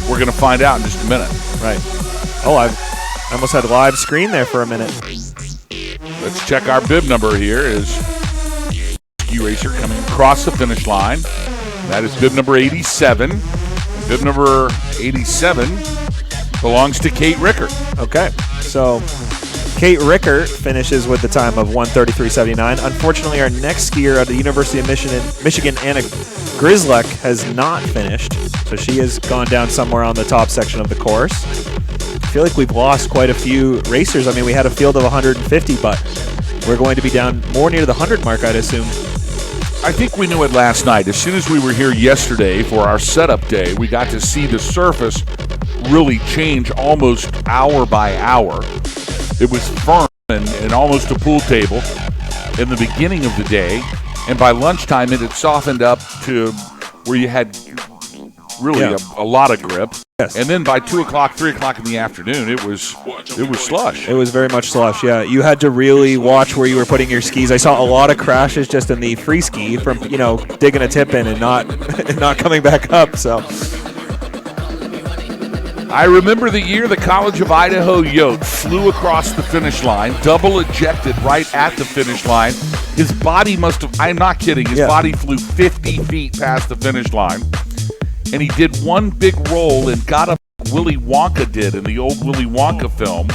We're going to find out in just a minute. Right. Oh, I almost had a live screen there for a minute. Let's check our bib number here. Is ski racer coming across the finish line. That is bib number 87. And bib number 87 belongs to Kate Rickert. Okay. So Kate Rickert finishes with the time of 1:33.79. Unfortunately, our next skier out of the University of Michigan, Anna Grislek, has not finished. So she has gone down somewhere on the top section of the course. I feel like we've lost quite a few racers. I mean, we had a field of 150, but we're going to be down more near the 100 mark, I'd assume. I think we knew it last night. As soon as we were here yesterday for our setup day, we got to see the surface really change almost hour by hour. It was firm and almost a pool table in the beginning of the day, and by lunchtime it had softened up to where you had really a lot of grip. Yes. And then by 2 o'clock, 3 o'clock in the afternoon, it was slush. It was very much slush, yeah. You had to really watch where you were putting your skis. I saw a lot of crashes just in the free ski from, digging a tip in and not not coming back up. So I remember the year the College of Idaho Yote flew across the finish line, double ejected right at the finish line. His body must have, I'm not kidding, his body flew 50 feet past the finish line. And he did one big roll and got up like Willy Wonka did in the old Willy Wonka film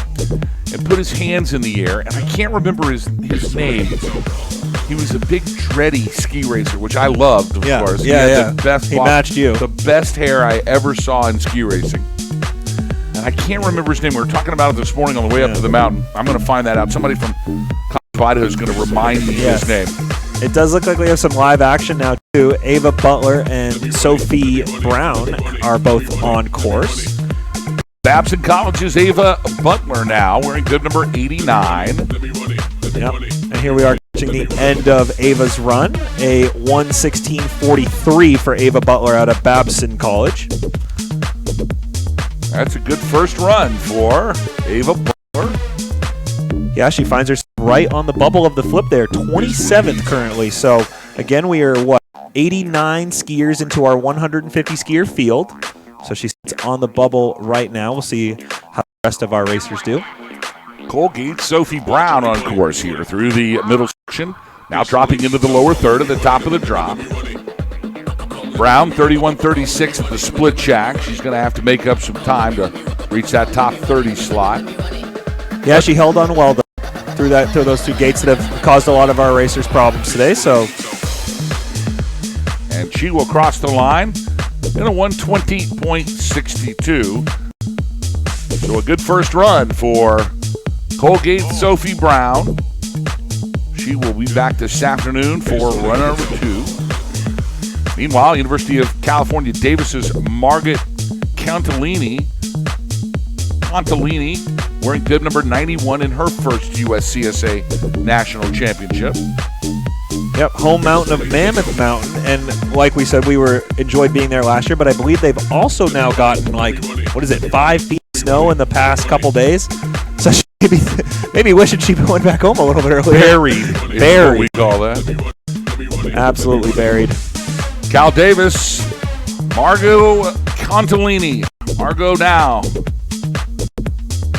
and put his hands in the air. And I can't remember his name. He was a big dready ski racer, which I loved, of course. He had the best he matched you. The best hair I ever saw in ski racing. And I can't remember his name. We were talking about it this morning on the way up to the mountain. I'm going to find that out. Somebody from College of Idaho is going to remind me his name. It does look like we have some live action now, too. Ava Butler and Sophie Brown are both on course. Babson College's Ava Butler now wearing bib number 89. Yep. And here we are catching the end of Ava's run, a 1:16.43 for Ava Butler out of Babson College. That's a good first run for Ava Butler. Yeah, she finds herself right on the bubble of the flip there, 27th currently. So, again, we are, 89 skiers into our 150 skier field. So she's on the bubble right now. We'll see how the rest of our racers do. Colgate, Sophie Brown on course here through the middle section. Now dropping into the lower third at the top of the drop. Brown, 31.36 at the split shack. She's going to have to make up some time to reach that top 30 slot. Yeah, she held on well through those two gates that have caused a lot of our racers problems today. So, and she will cross the line in a 1:20.62. So a good first run for Colgate Sophie Brown. She will be back this afternoon for run number 2. Meanwhile, University of California Davis's Margaret Contalini wearing bib number 91 in her first USCSA National Championship. Yep, home mountain of Mammoth Mountain, and like we said, we enjoyed being there last year, but I believe they've also now gotten 5 feet of snow in the past couple days. So she maybe wishing she went back home a little bit earlier. Buried is what we call that. Absolutely buried. Cal Davis, Margot Contalini. Margot now.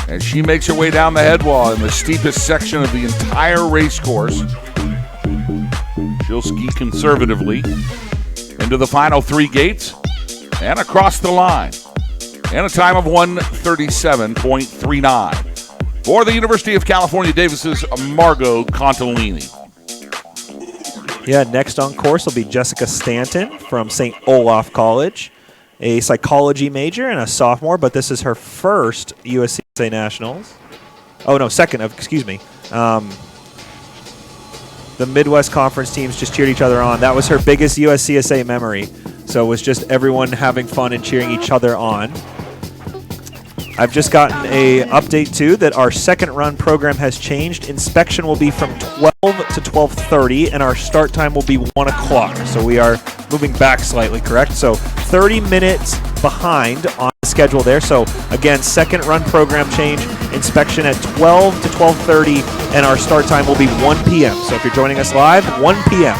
As she makes her way down the head wall in the steepest section of the entire race course. She'll ski conservatively into the final 3 gates and across the line. And a time of 1:37.39 for the University of California Davis's Margot Contalini. Yeah, next on course will be Jessica Stanton from St. Olaf College, a psychology major and a sophomore, but this is her first USCSA Nationals. Oh, no, second, excuse me. The Midwest Conference teams just cheered each other on. That was her biggest USCSA memory. So it was just everyone having fun and cheering each other on. I've just gotten a update, too, that our second run program has changed. Inspection will be from 12 to 12:30, and our start time will be 1 o'clock. So we are moving back slightly, correct? So 30 minutes behind on the schedule there. So, again, second run program change. Inspection at 12 to 12:30, and our start time will be 1 p.m. So if you're joining us live, 1 p.m.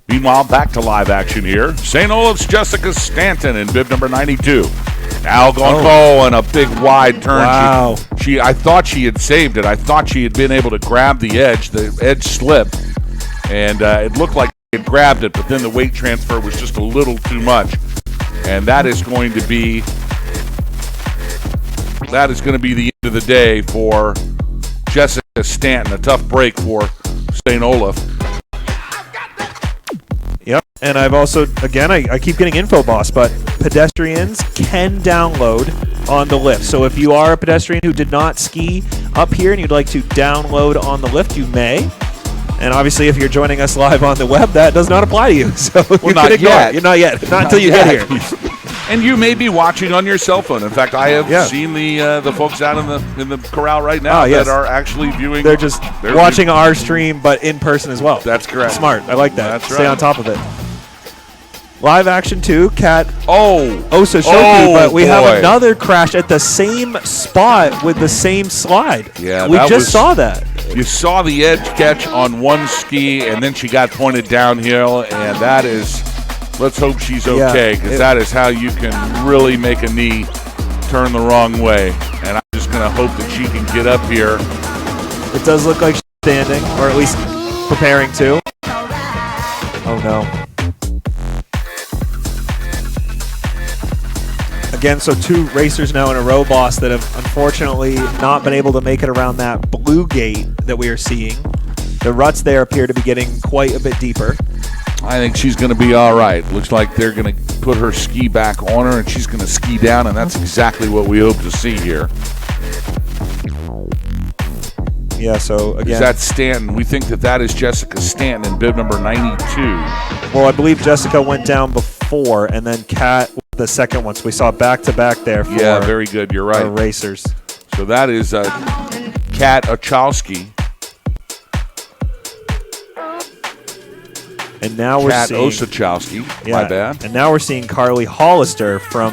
Meanwhile, back to live action here. St. Olaf's Jessica Stanton in bib number 92. Now going and a big wide turn. Wow. I thought she had saved it. I thought she had been able to grab the edge. The edge slipped, and it looked like she had grabbed it, but then the weight transfer was just a little too much. And that is going to be the end of the day for Jessica Stanton. A tough break for St. Olaf. Yep. And I've also, again, I keep getting info, boss, but pedestrians can download on the lift. So if you are a pedestrian who did not ski up here and you'd like to download on the lift, you may. And obviously, if you're joining us live on the web, that does not apply to you. So well, not yet. You're not yet. Not until you get here. And you may be watching on your cell phone. In fact, I have seen the folks out in the corral right now that are actually viewing. They're just watching our stream, but in person as well. That's correct. Smart. I like that. That's Stay on top of it. Live action too, Kat. Osashoku, but we have another crash at the same spot with the same slide. Yeah, we just saw that. You saw the edge catch on one ski, and then she got pointed downhill, and that is. Let's hope she's okay, because that is how you can really make a knee turn the wrong way. And I'm just going to hope that she can get up here. It does look like she's standing, or at least preparing to. Oh, no. Again, so 2 racers now in a row, boss, that have unfortunately not been able to make it around that blue gate that we are seeing. The ruts there appear to be getting quite a bit deeper. I think she's going to be all right. Looks like they're going to put her ski back on her, and she's going to ski down, and that's exactly what we hope to see here. Yeah, so again. Is that Stanton? We think that is Jessica Stanton in bib number 92. Well, I believe Jessica went down before, and then Kat was the second one. So we saw back-to-back there for very good. You're right. Our racers. So that is Kat Ochowski. And now we're seeing Osachowski, my bad. And now we're seeing Carly Hollister from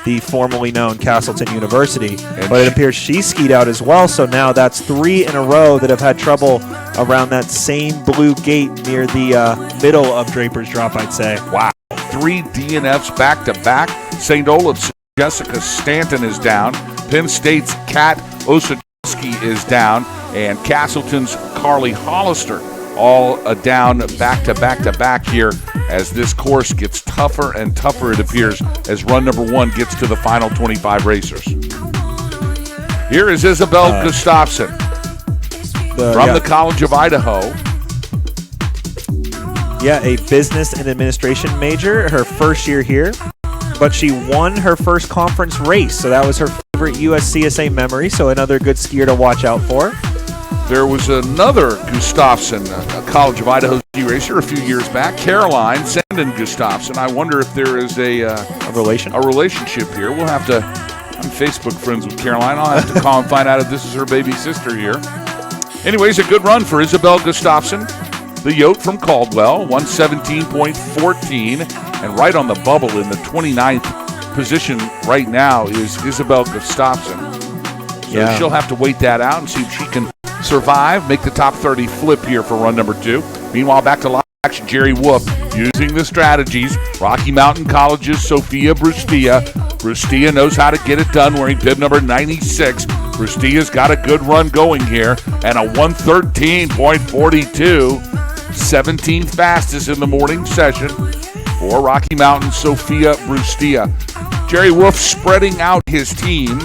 the formerly known Castleton University. But it appears she skied out as well, so now that's 3 in a row that have had trouble around that same blue gate near the middle of Draper's Drop, I'd say. Wow. 3 DNFs back-to-back. St. Olave's Jessica Stanton is down. Penn State's Kat Osachowski is down. And Castleton's Carly Hollister all down back-to-back here as this course gets tougher and tougher, it appears, as run number 1 gets to the final 25 racers. Here is Isabel Gustafson from the College of Idaho. Yeah, a business and administration major, her first year here, but she won her first conference race, so that was her favorite USCSA memory, so another good skier to watch out for. There was another Gustafson, a College of Idaho ski racer a few years back, Caroline Sandin Gustafson. I wonder if there is a relationship here. We'll have to. I'm Facebook friends with Caroline. I'll have to call and find out if this is her baby sister here. Anyways, a good run for Isabel Gustafson, the Yote from Caldwell, 117.14, and right on the bubble in the 29th position right now is Isabel Gustafson. So she'll have to wait that out and see if she can survive, make the top 30 flip here for run number 2. Meanwhile, back to live action, Jerry Wolf using the strategies. Rocky Mountain College's Sophia Brustia. Brustia knows how to get it done, wearing bib number 96. Brustia's got a good run going here, and a 113.42. 17th fastest in the morning session for Rocky Mountain Sophia Brustia. Jerry Wolf spreading out his team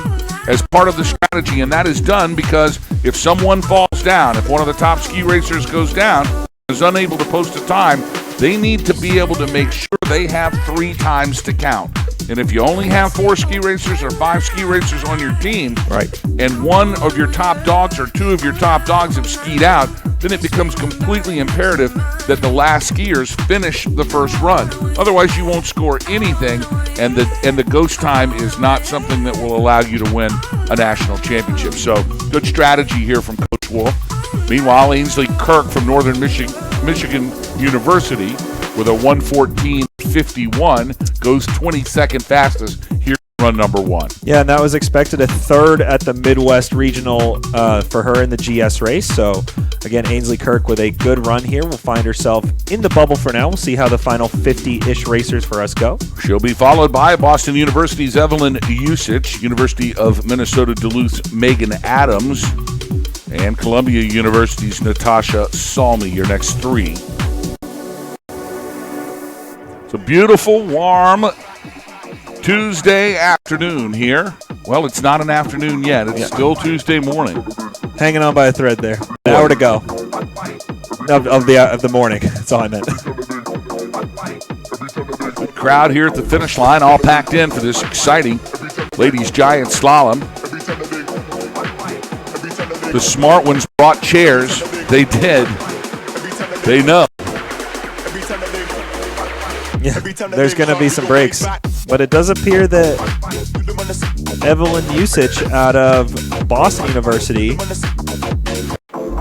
as part of the strategy, and that is done because if someone falls down, if one of the top ski racers goes down, is unable to post a time, they need to be able to make sure they have 3 times to count. And if you only have 4 ski racers or 5 ski racers on your team, and one of your top dogs or 2 of your top dogs have skied out, then it becomes completely imperative that the last skiers finish the first run. Otherwise, you won't score anything, and the ghost time is not something that will allow you to win a national championship. So, good strategy here from Coach Wolf. Meanwhile, Ainsley Kirk from Northern Michigan University with a 1:14.51 goes 22nd fastest here in run number 1. Yeah, and that was expected a 3rd at the Midwest Regional for her in the GS race. So, again, Ainsley Kirk with a good run here will find herself in the bubble for now. We'll see how the final 50-ish racers for us go. She'll be followed by Boston University's Evelyn Usich, University of Minnesota Duluth's Megan Adams, and Columbia University's Natasha Salmi, your next 3. It's a beautiful, warm Tuesday afternoon here. Well, it's not an afternoon yet. It's still Tuesday morning. Hanging on by a thread there. An hour to go. Of the morning. That's all I meant. crowd here at the finish line, all packed in for this exciting ladies giant slalom. The smart ones brought chairs. They did. They know. Yeah, there's going to be some breaks. But it does appear that Evelyn Usich out of Boston University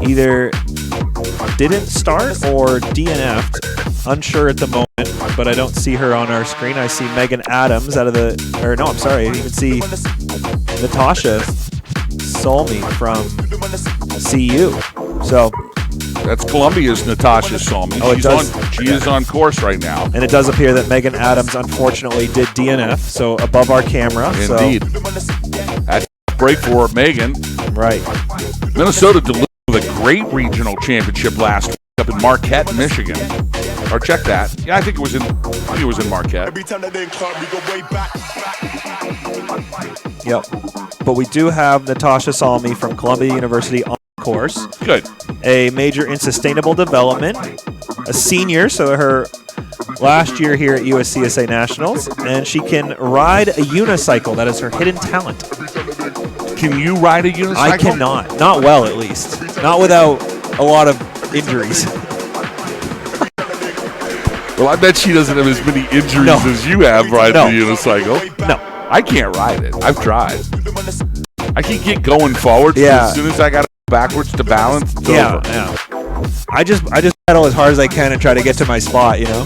either didn't start or DNF'd. Unsure at the moment, but I don't see her on our screen. I see Megan Adams out of I even see Natasha Solmy from CU. So that's Columbia's Natasha Solmy. Oh, she is on course right now. And it does appear that Megan Adams unfortunately did DNF, so above our camera. Indeed. That's a break for Megan. Right. Minnesota delivered a great regional championship last week up in Marquette, Michigan. Or check that. Yeah, I think it was in Marquette. Yep. But we do have Natasha Solmy from Columbia University on course. Good. A major in sustainable development, a senior, so her last year here at USCSA Nationals, and she can ride a unicycle. That is her hidden talent. Can you ride a unicycle? I cannot. Not well, at least. Not without a lot of injuries. Well, I bet she doesn't have as many injuries as you have riding the unicycle. No. I can't ride it. I've tried. I can get going forward. Yeah. As soon as I got backwards to balance, it's over. Yeah. I just pedal as hard as I can and try to get to my spot, you know?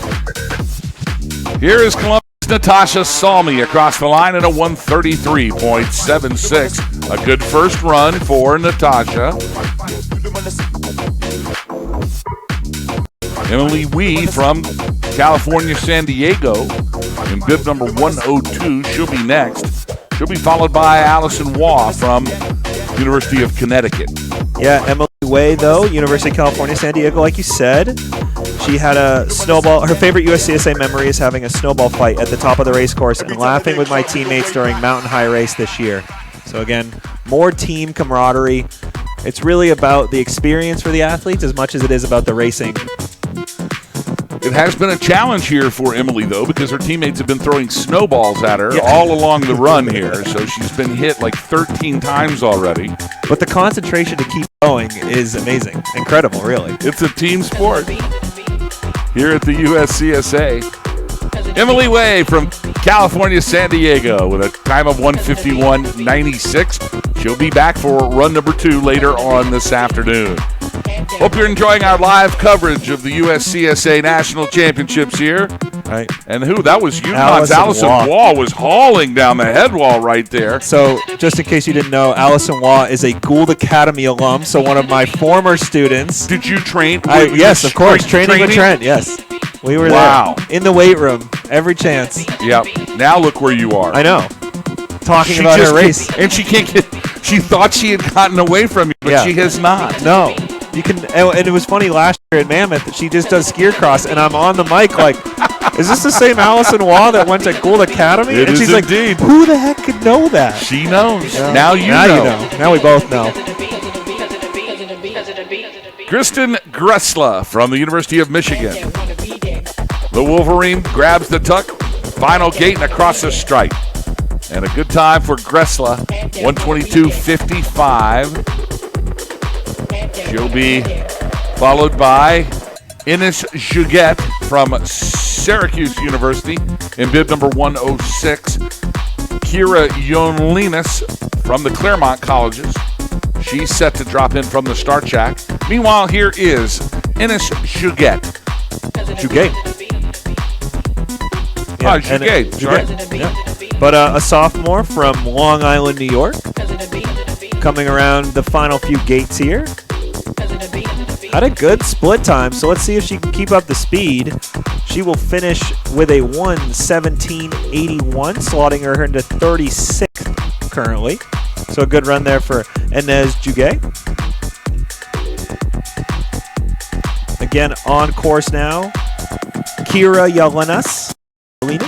Here is Columbia's Natasha Solmy across the line at a 133.76. A good first run for Natasha. Emily Wee from California, San Diego in bib number 102. She'll be next. She'll be followed by Allison Waugh from University of Connecticut. Yeah, Emily Way, though, University of California, San Diego, like you said. She had a snowball. Her favorite USCSA memory is having a snowball fight at the top of the race course and laughing with my teammates during Mountain High Race this year. So again, more team camaraderie. It's really about the experience for the athletes as much as it is about the racing. It has been a challenge here for Emily, though, because her teammates have been throwing snowballs at her all along the run here. So she's been hit like 13 times already. But the concentration to keep going is amazing. Incredible, really. It's a team sport here at the USCSA. Emily Way from California, San Diego with a time of 1:51.96. She'll be back for run number 2 later on this afternoon. Hope you're enjoying our live coverage of the USCSA National Championships here. Right. And that was UConn's Allison Waugh was hauling down the head wall right there. So just in case you didn't know, Allison Waugh is a Gould Academy alum, so one of my former students. Did you train? Yes, of course. Training with Trent, yes. We were there in the weight room, every chance. Yep. Now look where you are. I know. Talking about her race. And she can't get. She thought she had gotten away from you, but she has not. No. You can, and it was funny last year at Mammoth that she just does skier cross, and I'm on the mic like, is this the same Allison Waugh that went to Gould Academy? It and she's is like, indeed. Who the heck could know that? She knows. Yeah. Now you know. Now we both know. Kristen Gressler from the University of Michigan. The Wolverine grabs the tuck, final gate, and across the stripe. And a good time for Gressler, 122.55. She'll be followed by Ines Juguet from Syracuse University in bib number 106. Kira Yonlinas from the Claremont Colleges. She's set to drop in from the start shack. Meanwhile, here is Ines Juguet. Juguet. Yeah, Juguet. Right. Yeah. But a sophomore from Long Island, New York. Coming around the final few gates here. Had a good split time, so let's see if she can keep up the speed. She will finish with a 1:17.81, slotting her into 36th currently. So a good run there for Ines Juguet. Again, on course now, Kira Yalinas. There you go.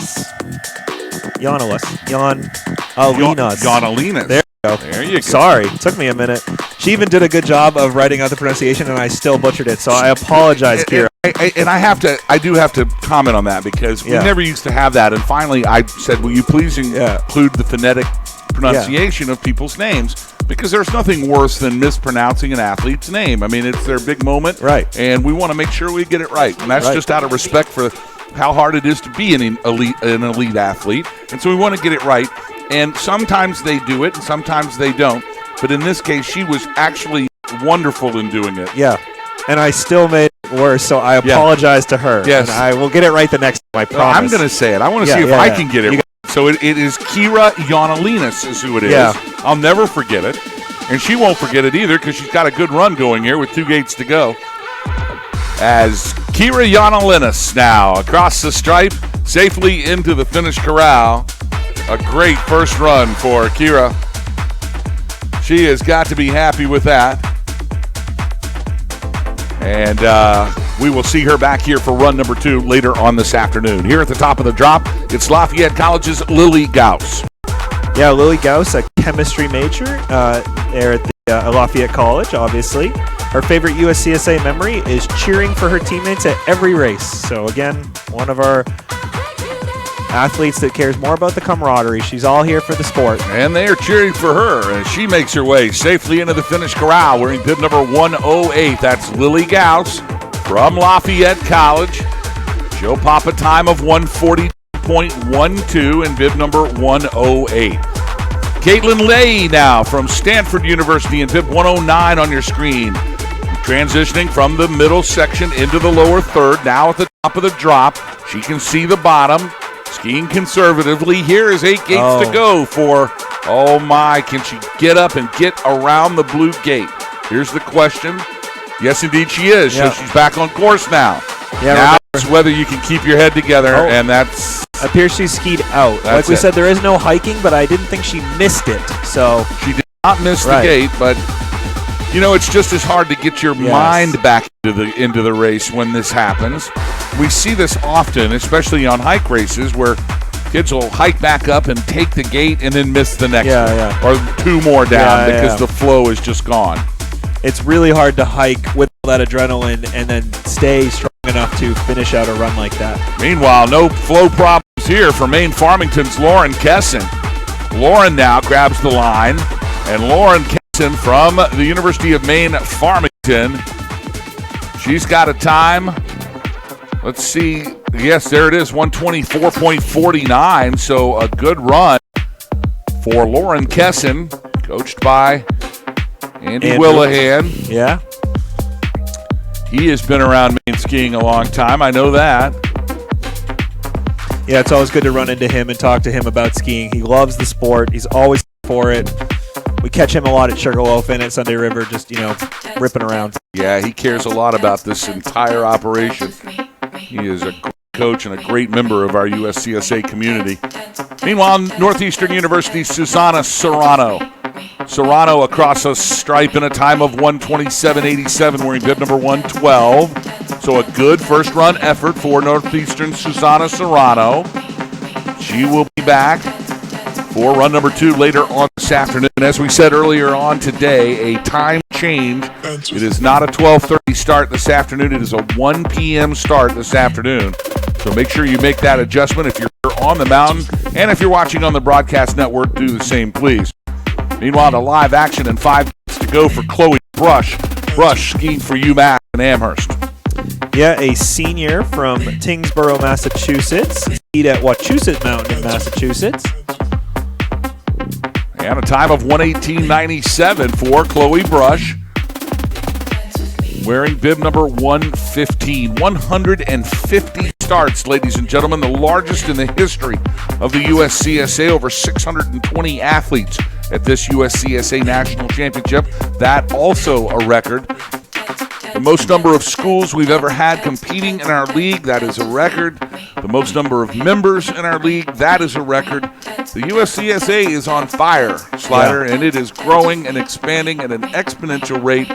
There you go. Sorry, it took me a minute. She even did a good job of writing out the pronunciation, and I still butchered it. So I apologize, Kira. I do have to comment on that because we never used to have that. And finally, I said, will you please include the phonetic pronunciation of people's names? Because there's nothing worse than mispronouncing an athlete's name. I mean, it's their big moment. Right. And we want to make sure we get it right. And that's just out of respect for how hard it is to be an elite athlete. And so we want to get it right. And sometimes they do it, and sometimes they don't. But in this case, she was actually wonderful in doing it. Yeah. And I still made it worse, so I apologize to her. Yes. And I will get it right the next time, I promise. I'm going to say it. I want to see if I can get it right. So it is Kira Yanalinas is who it is. Yeah. I'll never forget it. And she won't forget it either because she's got a good run going here with 2 gates to go. As Kira Yanalinas now across the stripe, safely into the finish corral. A great first run for Kira. She has got to be happy with that. And we will see her back here for run number 2 later on this afternoon. Here at the top of the drop, it's Lafayette College's Lily Gauss. Yeah, Lily Gauss, a chemistry major there at the Lafayette College, obviously. Her favorite USCSA memory is cheering for her teammates at every race. So again, one of our athletes that cares more about the camaraderie. She's all here for the sport. And they are cheering for her as she makes her way safely into the finish corral wearing bib number 108. That's Lily Gauss from Lafayette College. She'll pop a time of 140.12 in bib number 108. Caitlin Lay now from Stanford University in bib 109 on your screen. Transitioning from the middle section into the lower third. Now at the top of the drop. She can see the bottom. Skiing conservatively. Here is 8 gates to go for, oh my, can she get up and get around the blue gate? Here's the question. Yes, indeed she is. So she's back on course now. Yeah, now it's whether you can keep your head together, and that's... Appears she skied out. Like we said, there is no hiking, but I didn't think she missed it. So she did not miss the gate, but... You know, it's just as hard to get your mind back into the race when this happens. We see this often, especially on hike races, where kids will hike back up and take the gate and then miss the next one. Or 2 more down because the flow is just gone. It's really hard to hike with all that adrenaline and then stay strong enough to finish out a run like that. Meanwhile, no flow problems here for Maine Farmington's Lauren Kesson. Lauren now grabs the line, and Lauren Kesson from the University of Maine Farmington. She's got a time. Let's see. Yes, there it is, 124.49. So a good run for Lauren Kesson, coached by Andy Willihan. Yeah. He has been around Maine skiing a long time. I know that. Yeah, it's always good to run into him and talk to him about skiing. He loves the sport. He's always for it. We catch him a lot at Sugarloaf and at Sunday River, just, ripping around. Yeah, he cares a lot about this entire operation. He is a great coach and a great member of our USCSA community. Meanwhile, Northeastern University's Susanna Serrano. Serrano across a stripe in a time of 127.87, wearing bib number 112. So a good first run effort for Northeastern Susanna Serrano. She will be back for run number 2 later on this afternoon. As we said earlier on today, a time change. It is not a 12:30 start this afternoon. It is a 1 p.m. start this afternoon. So make sure you make that adjustment if you're on the mountain. And if you're watching on the broadcast network, do the same, please. Meanwhile, the live action and 5 minutes to go for Chloe Brush. Brush skiing for UMass in Amherst. Yeah, a senior from Tyngsboro, Massachusetts. Skied at Wachusett Mountain in Massachusetts. And a time of 118.97 for Chloe Brush. Wearing bib number 115. 150 starts, ladies and gentlemen. The largest in the history of the USCSA. Over 620 athletes at this USCSA National Championship. That also a record. The most number of schools we've ever had competing in our league, that is a record. The most number of members in our league, that is a record. The USCSA is on fire, Slider, and it is growing and expanding at an exponential rate,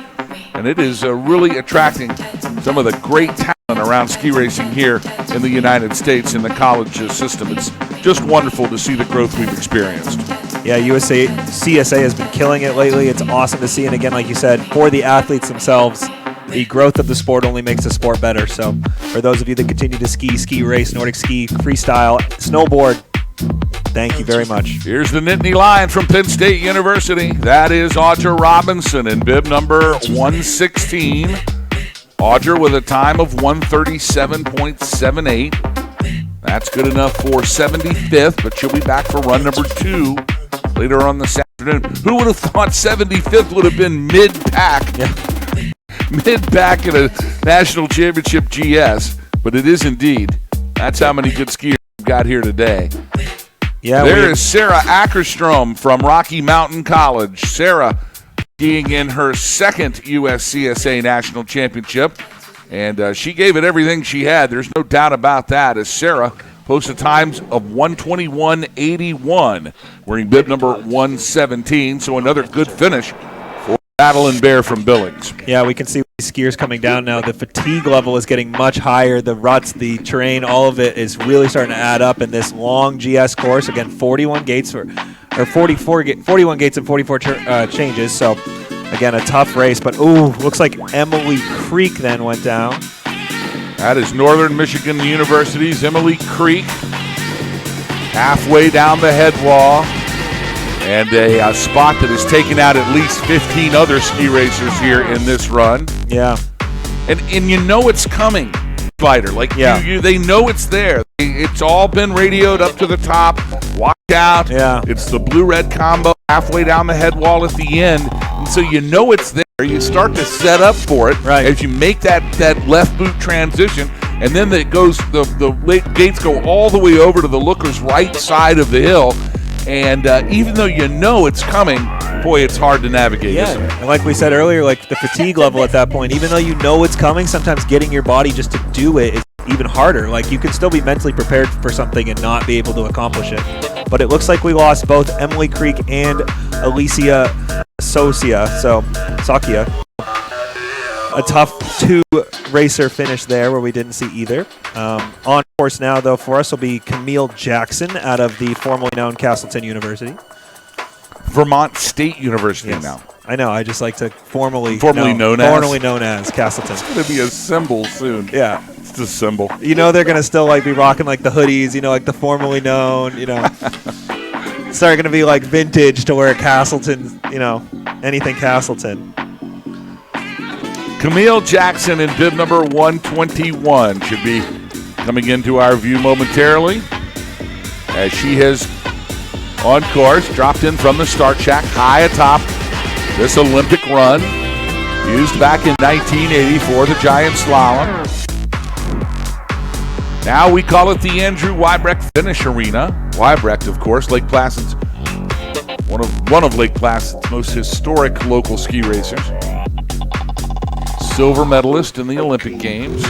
and it is really attracting some of the great talent around ski racing here in the United States in the college system. It's just wonderful to see the growth we've experienced. Yeah, CSA has been killing it lately. It's awesome to see. And again, like you said, for the athletes themselves, the growth of the sport only makes the sport better. So for those of you that continue to ski race, Nordic ski, freestyle, snowboard, thank you very much. Here's the Nittany Lion from Penn State University. That is Audra Robinson in bib number 116. Audra with a time of 137.78. That's good enough for 75th, but she'll be back for run number 2 later on this afternoon. Who would have thought 75th would have been mid-pack? Yeah. Mid-pack in a national championship GS, but it is indeed. That's how many good skiers we've got here today. Yeah, there is Sarah Ackerstrom from Rocky Mountain College. Sarah skiing in her second USCSA national championship, and she gave it everything she had. There's no doubt about that, as Sarah posted times of 121.81, wearing bib number 117, so another good finish for Madeline Bear from Billings. Yeah, we can see these skiers coming down now. The fatigue level is getting much higher. The ruts, the terrain, all of it is really starting to add up in this long GS course. Again, 41 gates and 44 changes. So, again, a tough race. But, looks like Emily Creek then went down. That is Northern Michigan University's Emily Creek, halfway down the head wall. And a spot that has taken out at least 15 other ski racers here in this run. Yeah. And you know it's coming, Spider. Like, they know it's there. It's all been radioed up to the top. Watch out. Yeah. It's the blue-red combo halfway down the head wall at the end. And so you know it's there. You start to set up for it as you make that left boot transition. And then it goes, the gates go all the way over to the looker's right side of the hill. And even though you know it's coming, boy, it's hard to navigate. Yeah, and like we said earlier, like the fatigue level at that point, even though you know it's coming, sometimes getting your body just to do it is even harder. Like, you can still be mentally prepared for something and not be able to accomplish it. But it looks like we lost both Emily Creek and Alicia Sakia. A tough two-racer finish there where we didn't see either. On course now, though, for us will be Camille Jackson out of the formerly known Castleton University. Vermont State University now. I know. I just like to formerly known as Castleton. It's going to be a symbol soon. Yeah. It's a symbol. You know they're going to still be rocking the hoodies, like the formerly known, It's going to be like vintage to wear Castleton, anything Castleton. Camille Jackson in bib number 121 should be coming into our view momentarily as she has, on course, dropped in from the start shack high atop this Olympic run used back in 1980 for the Giant Slalom. Now we call it the Andrew Weibrecht Finish Arena. Weibrecht, of course, Lake Placid's one of Lake Placid's most historic local ski racers. Silver medalist in the Olympic Games.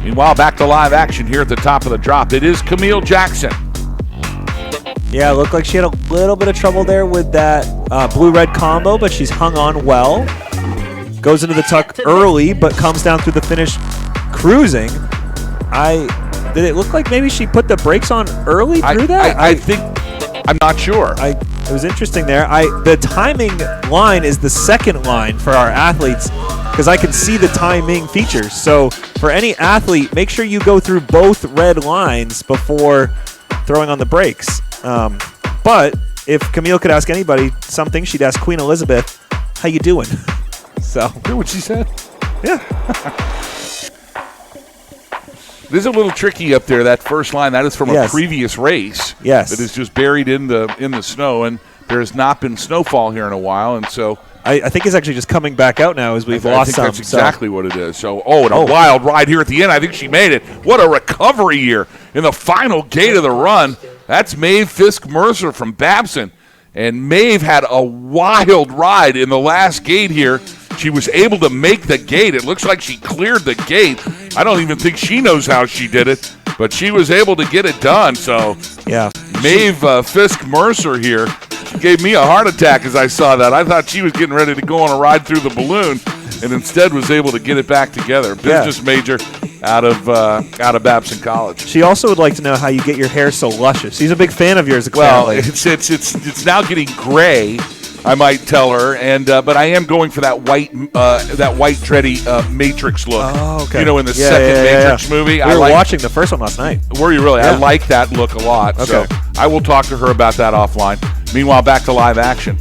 Meanwhile, back to live action here at the top of the drop. It is Camille Jackson. Yeah, it looked like she had a little bit of trouble there with that blue-red combo, but she's hung on well. Goes into the tuck early, but comes down through the finish cruising. Did it look like maybe she put the brakes on early through that? I think, I'm not sure. It was interesting there. The timing line is the second line for our athletes because I can see the timing features. So for any athlete, make sure you go through both red lines before throwing on the brakes. But if Camille could ask anybody something, she'd ask Queen Elizabeth, "How you doing?" So hear what she said? Yeah. This is a little tricky up there, that first line. That is from a previous race. Yes. That is just buried in the snow, and there has not been snowfall here in a while, and so I think it's actually just coming back out now as we've lost some. That's exactly what it is. So, a wild ride here at the end. I think she made it. What a recovery here in the final gate of the run. That's Maeve Fisk-Mercer from Babson. And Maeve had a wild ride in the last gate here. She was able to make the gate. It looks like she cleared the gate. I don't even think she knows how she did it, but she was able to get it done. So, yeah, Maeve Fisk-Mercer here. She gave me a heart attack as I saw that. I thought she was getting ready to go on a ride through the balloon and instead was able to get it back together. Business major. out of Babson College. She also would like to know how you get your hair so luscious. She's a big fan of yours. Well, apparently. it's now getting gray, I might tell her, and but I am going for that white dready Matrix look. Oh, okay. You know, in the second Matrix movie. We were watching the first one last night. Were you really? Yeah. I like that look a lot. Okay. So I will talk to her about that offline. Meanwhile, back to live action.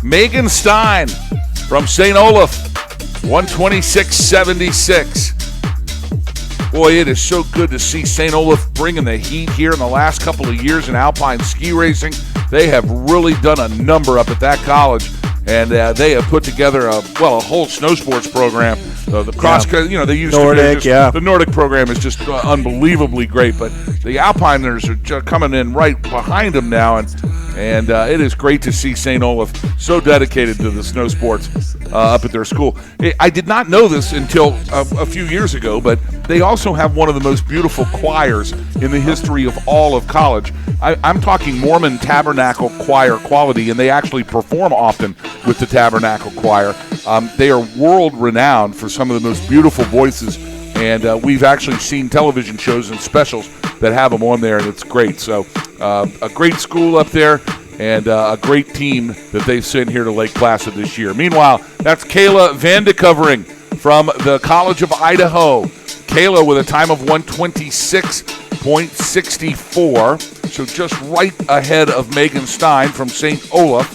Megan Stein from St. Olaf, 126.76. Boy, it is so good to see St. Olaf bringing the heat here in the last couple of years in Alpine ski racing. They have really done a number up at that college, and they have put together a whole snow sports program. The cross, they use Nordic, the Nordic program is just unbelievably great. But the Alpiners are coming in right behind them now, and it is great to see St. Olaf so dedicated to the snow sports up at their school. I did not know this until a few years ago, but they also have one of the most beautiful choirs in the history of all of college. I'm talking Mormon Tabernacle Choir quality, and they actually perform often with the Tabernacle Choir. They are world renowned for some of the most beautiful voices, and we've actually seen television shows and specials that have them on there, and it's great. So a great school up there, and a great team that they've sent here to Lake Placid this year. Meanwhile, that's Kayla Vandekuvering from the College of Idaho. Kayla with a time of 126.64, so just right ahead of Megan Stein from St. Olaf,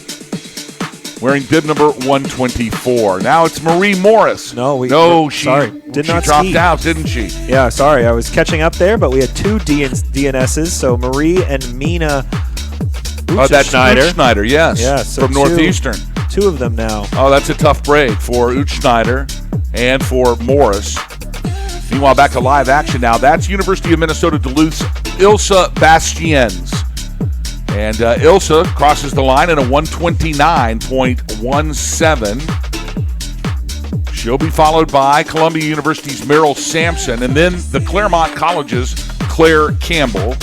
wearing bib number 124. Now it's Marie Morris. She dropped out, didn't she? Yeah, sorry. I was catching up there, but we had two DNSs, so Marie and Mina Schneider, yes. Yeah, so from Northeastern. Two of them now. Oh, that's a tough break for Schneider and for Morris. Meanwhile, back to live action now. That's University of Minnesota Duluth's Ilsa Bastiens. And Ilsa crosses the line at a 129.17. She'll be followed by Columbia University's Merrill Sampson, and then the Claremont College's Claire Campbell.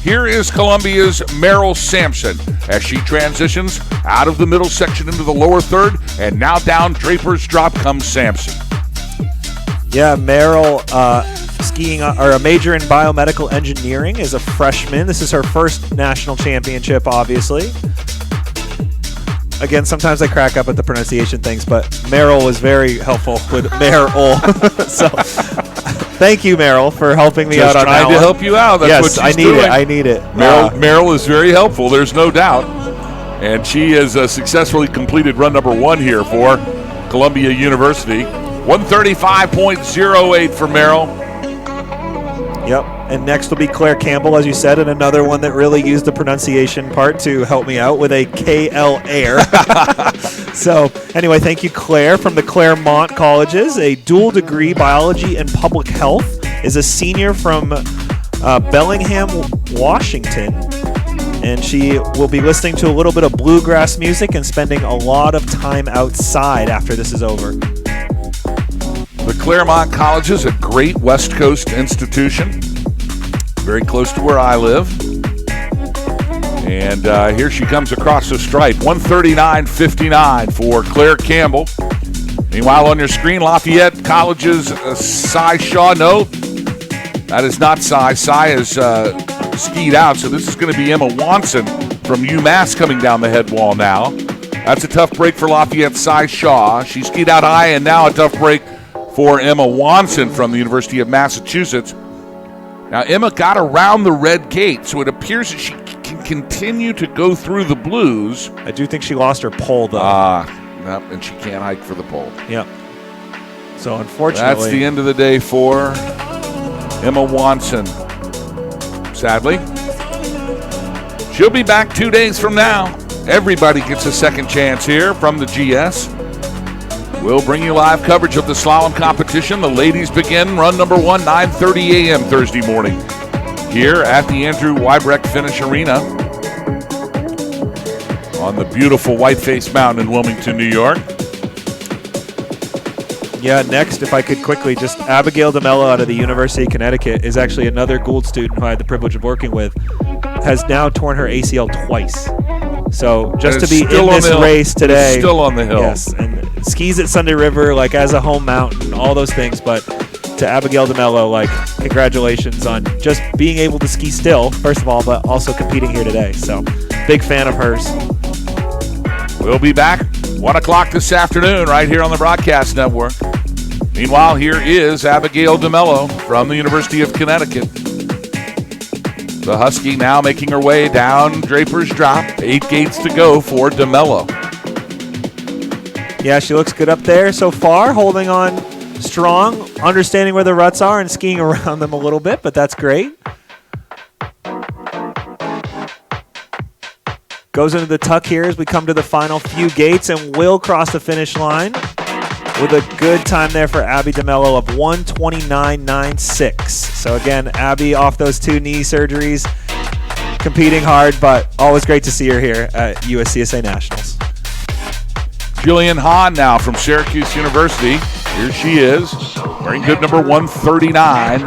Here is Columbia's Merrill Sampson as she transitions out of the middle section into the lower third, and now down Draper's Drop comes Sampson. Yeah, Merrill skiing or a major in biomedical engineering as a freshman. This is her first national championship, obviously. Again, sometimes I crack up at the pronunciation things, but Merrill was very helpful with Merrill. So thank you, Merrill, for helping me out on that. Just trying to help you out. That's what she's doing. I need it. Merrill is very helpful. There's no doubt. And she has successfully completed run number 1 here for Columbia University. 135.08 for Merrill. Yep. And next will be Claire Campbell, as you said, and another one that really used the pronunciation part to help me out with a KL Air. So anyway, thank you, Claire, from the Claremont Colleges, a dual degree biology and public health, is a senior from Bellingham, Washington. And she will be listening to a little bit of bluegrass music and spending a lot of time outside after this is over. The Claremont College is a great West Coast institution, very close to where I live. And here she comes across the stripe, 139.59 for Claire Campbell. Meanwhile, on your screen, Lafayette College's Cy Shaw. No, that is not Cy. Cy is skied out, so this is going to be Emma Wanson from UMass coming down the head wall now. That's a tough break for Lafayette Cy Shaw. She skied out high, and now a tough break for Emma Wanson from the University of Massachusetts. Now, Emma got around the red gate, so it appears that she can continue to go through the blues. I do think she lost her pole, though. No, and she can't hike for the pole. Yep. So, unfortunately, that's the end of the day for Emma Wanson. Sadly, she'll be back 2 days from now. Everybody gets a second chance here from the GS. We'll bring you live coverage of the slalom competition. The ladies begin run number 1, 9:30 a.m. Thursday morning here at the Andrew Wybrecht Finish Arena on the beautiful Whiteface Mountain in Wilmington, New York. Yeah, next, if I could quickly, just Abigail DeMello out of the University of Connecticut is actually another Gould student who I had the privilege of working with, has now torn her ACL twice. So just to be in this race today. Still on the hill. Yes, and skis at Sunday River, like as a home mountain, all those things. But to Abigail DeMello, like, congratulations on just being able to ski still, first of all, but also competing here today. So, big fan of hers. We'll be back 1 o'clock this afternoon right here on the Broadcast Network. Meanwhile, here is Abigail DeMello from the University of Connecticut. The Husky now making her way down Draper's Drop. 8 gates to go for DeMello. Yeah, she looks good up there so far, holding on strong, understanding where the ruts are and skiing around them a little bit, but that's great. Goes into the tuck here as we come to the final few gates and will cross the finish line with a good time there for Abby DeMello of 1:29.96. So again, Abby off those 2 knee surgeries, competing hard, but always great to see her here at USCSA Nationals. Jillian Hahn now from Syracuse University. Here she is, wearing bib number 139,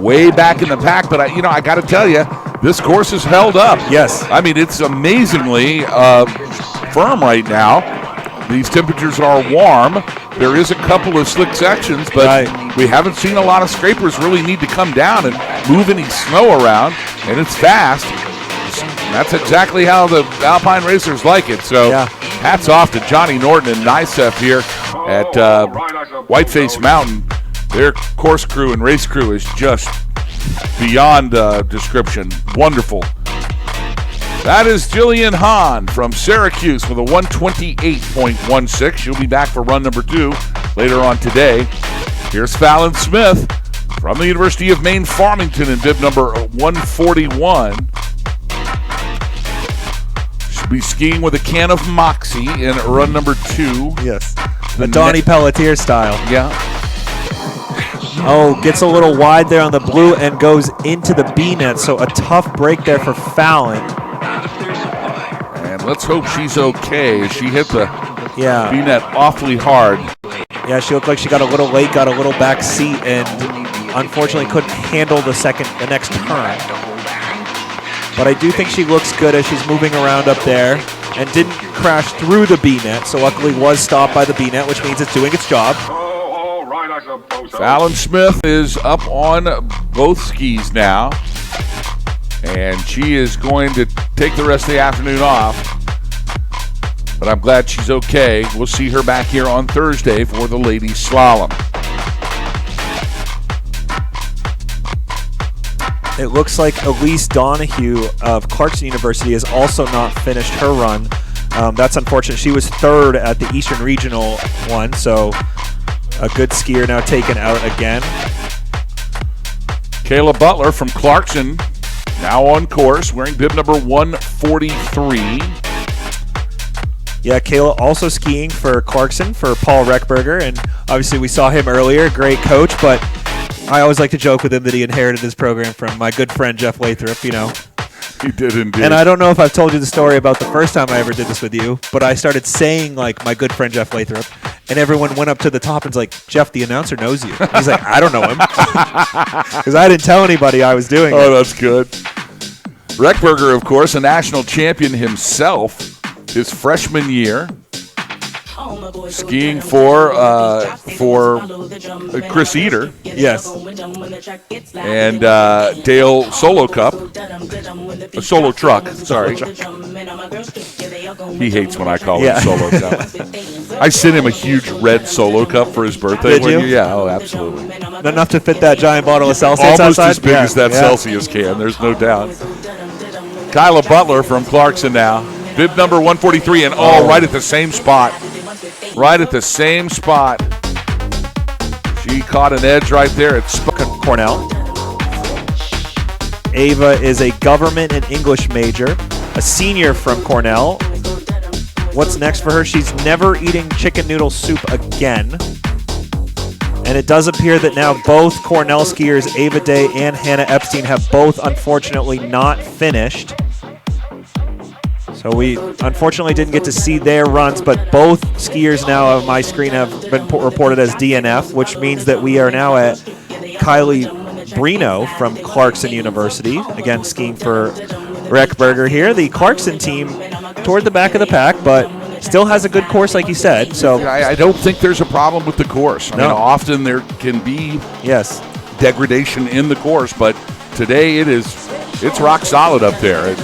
way back in the pack. But I got to tell you, this course is held up. Yes. I mean, it's amazingly firm right now. These temperatures are warm. There is a couple of slick sections, but we haven't seen a lot of scrapers really need to come down and move any snow around, and it's fast. That's exactly how the Alpine racers like it. So hats off to Johnny Norton and NICEF here at Whiteface Mountain. Their course crew and race crew is just beyond description. Wonderful. That is Jillian Hahn from Syracuse with a 128.16. She'll be back for run number 2 later on today. Here's Fallon Smith from the University of Maine Farmington in bib number 141. She'll be skiing with a can of Moxie in run number 2. Yes. The Donnie Pelletier style. Yeah. Oh, gets a little wide there on the blue and goes into the B-net, so a tough break there for Fallon. And let's hope she's okay. She hit the Yeah. B-net awfully hard. Yeah, she looked like she got a little late, got a little back seat, and unfortunately couldn't handle the next turn. But I do think she looks good as she's moving around up there and didn't crash through the B-net, so luckily was stopped by the B-net, which means it's doing its job. Fallon Smith is up on both skis now, and she is going to take the rest of the afternoon off. But I'm glad she's okay. We'll see her back here on Thursday for the ladies slalom. It looks like Elise Donahue of Clarkson University has also not finished her run. That's unfortunate. She was third at the Eastern Regional one, so a good skier now taken out again. Kayla Butler from Clarkson now on course, wearing bib number 143. Yeah, Kayla also skiing for Clarkson for Paul Reckberger, and obviously we saw him earlier, great coach, but I always like to joke with him that he inherited his program from my good friend Jeff Lathrop, you know. He did indeed. And I don't know if I've told you the story about the first time I ever did this with you, but I started saying, like, my good friend Jeff Lathrop, and everyone went up to the top and was like, Jeff, the announcer knows you. He's like, I don't know him. Because I didn't tell anybody I was doing it. Oh, that's good. Reckberger, of course, a national champion himself his freshman year. Skiing for Chris Eater. Yes. And Dale Solo Cup. Solo Truck, sorry. He hates when I call him Solo Cup. I sent him a huge red Solo Cup for his birthday. Did you? Yeah, oh, absolutely. Not enough to fit that giant bottle of Celsius Almost outside? as big as that Celsius can, there's no doubt. Kyla Butler from Clarkson now. Bib number 143, and right at the same spot. Right at the same spot. She caught an edge right there at Cornell. Ava is a government and English major, a senior from Cornell. What's next for her? She's never eating chicken noodle soup again. And it does appear that now both Cornell skiers, Ava Day and Hannah Epstein, have both unfortunately not finished. So we unfortunately didn't get to see their runs, but both skiers now on my screen have been reported as DNF, which means that we are now at Kylie Brino from Clarkson University, again skiing for Reckberger here. The Clarkson team toward the back of the pack, but Still has a good course, like you said. So I don't think there's a problem with the course. I mean, often there can be degradation in the course, but today it's rock solid up there.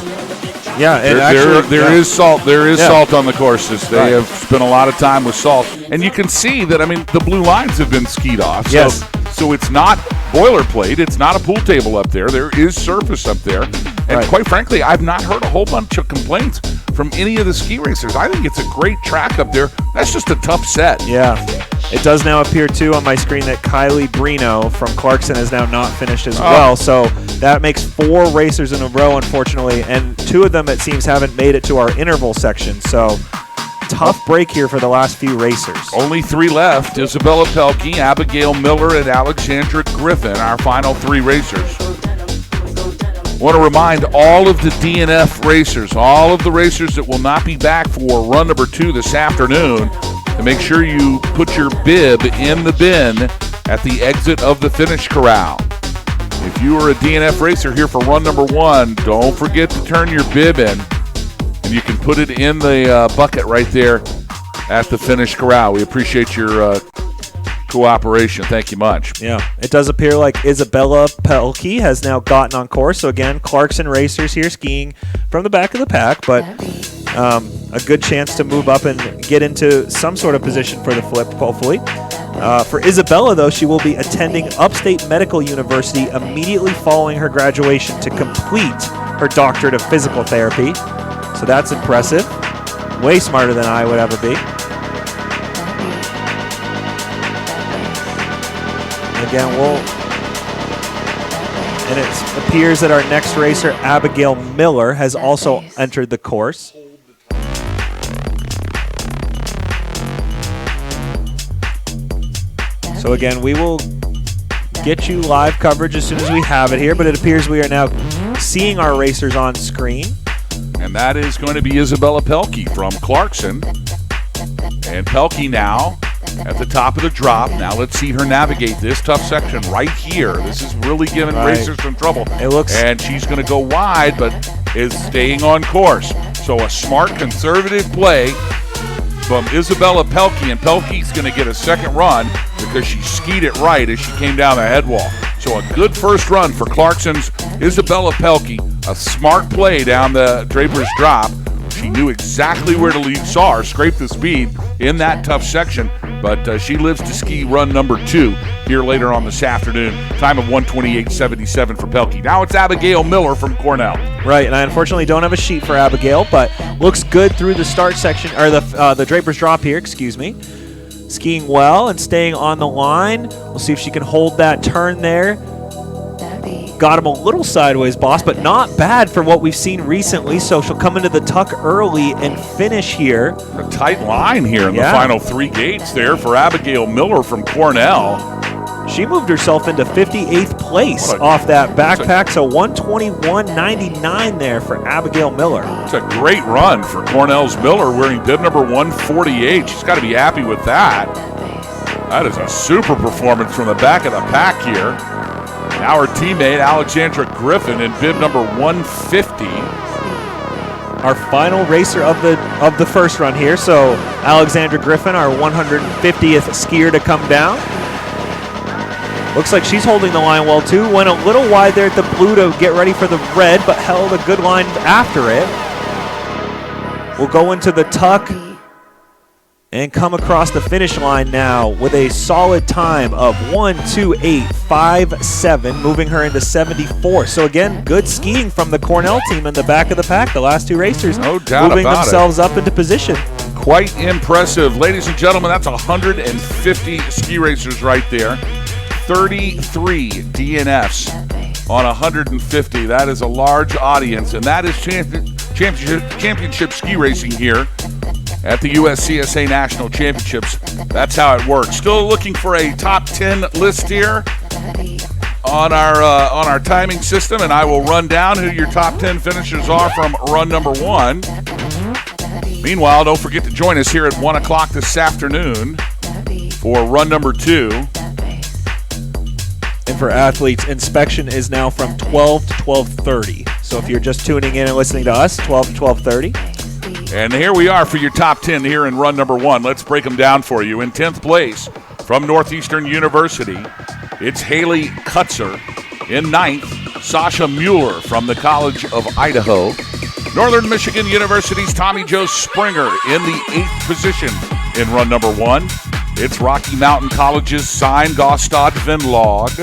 Yeah, and there is salt. There is salt on the courses. They have spent a lot of time with salt, and you can see that. I mean, the blue lines have been skied off. So it's not boilerplate. It's not a pool table up there. There is surface up there, and quite frankly, I've not heard a whole bunch of complaints from any of the ski racers. I think it's a great track up there. That's just a tough set. Yeah. It does now appear, too, on my screen that Kylie Brino from Clarkson has now not finished as well. So that makes 4 racers in a row, unfortunately, and 2 of them, it seems, haven't made it to our interval section. So tough break here for the last few racers. Only 3 left. Isabella Pelkey, Abigail Miller, and Alexandra Griffin, our final 3 racers. Want to remind all of the DNF racers, all of the racers that will not be back for run number 2 this afternoon, to make sure you put your bib in the bin at the exit of the finish corral. If you are a DNF racer here for run number 1, don't forget to turn your bib in, and you can put it in the bucket right there at the finish corral. We appreciate your cooperation. Thank you much. Yeah, it does appear like Isabella Pelkey has now gotten on course. So again, Clarkson racers here skiing from the back of the pack, but a good chance to move up and get into some sort of position for the flip, hopefully. For Isabella, though, she will be attending Upstate Medical University immediately following her graduation to complete her doctorate of physical therapy. So that's impressive. Way smarter than I would ever be. Again, and it appears that our next racer, Abigail Miller, has also entered the course. So again, we will get you live coverage as soon as we have it here, but it appears we are now seeing our racers on screen. And that is going to be Isabella Pelkey from Clarkson. And Pelkey now at the top of the drop. Now let's see her navigate this tough section right here. This is really giving racers some trouble. And she's going to go wide, but is staying on course. So a smart, conservative play from Isabella Pelkey, and Pelkey's going to get a second run because she skied it right as she came down the head wall. So a good first run for Clarkson's Isabella Pelkey. A smart play down the Draper's Drop. She knew exactly where to lead, saw her scrape the speed in that tough section, but she lives to ski run number 2 here later on this afternoon. Time of 1:28.77 for Pelkey. Now it's Abigail Miller from Cornell. Right, and I unfortunately don't have a sheet for Abigail, but looks good through the start section, or the Draper's Drop here, excuse me. Skiing well and staying on the line. We'll see if she can hold that turn there. Got him a little sideways, boss, but not bad for what we've seen recently. So she'll come into the tuck early and finish here. A tight line here in the final 3 gates there for Abigail Miller from Cornell. She moved herself into 58th place off that backpack, so 121.99 there for Abigail Miller. It's a great run for Cornell's Miller, wearing bib number 148. She's got to be happy with that. That is a super performance from the back of the pack here. Now her teammate, Alexandra Griffin, in bib number 150. Our final racer of the first run here. So Alexandra Griffin, our 150th skier to come down. Looks like she's holding the line well too. Went a little wide there at the blue to get ready for the red, but held a good line after it. We'll go into the tuck and come across the finish line now with a solid time of 1:28.57, moving her into 74th. So again, good skiing from the Cornell team in the back of the pack. The last 2 racers moving themselves up into position. Quite impressive. Ladies and gentlemen, that's 150 ski racers right there. 33 DNFs on 150. That is a large audience, and that is championship ski racing here at the USCSA National Championships. That's how it works. Still looking for a top 10 list here on our timing system, and I will run down who your top 10 finishers are from run number 1. Meanwhile, don't forget to join us here at 1 o'clock this afternoon for run number 2. And for athletes, inspection is now from 12 to 12:30. So if you're just tuning in and listening to us, 12 to 12:30. And here we are for your top 10 here in run number 1. Let's break them down for you. In 10th place from Northeastern University, it's Haley Kutzer. In 9th, Sasha Mueller from the College of Idaho. Northern Michigan University's Tommy Joe Springer in the 8th position in run number 1. It's Rocky Mountain College's Sign Gostad Vinlog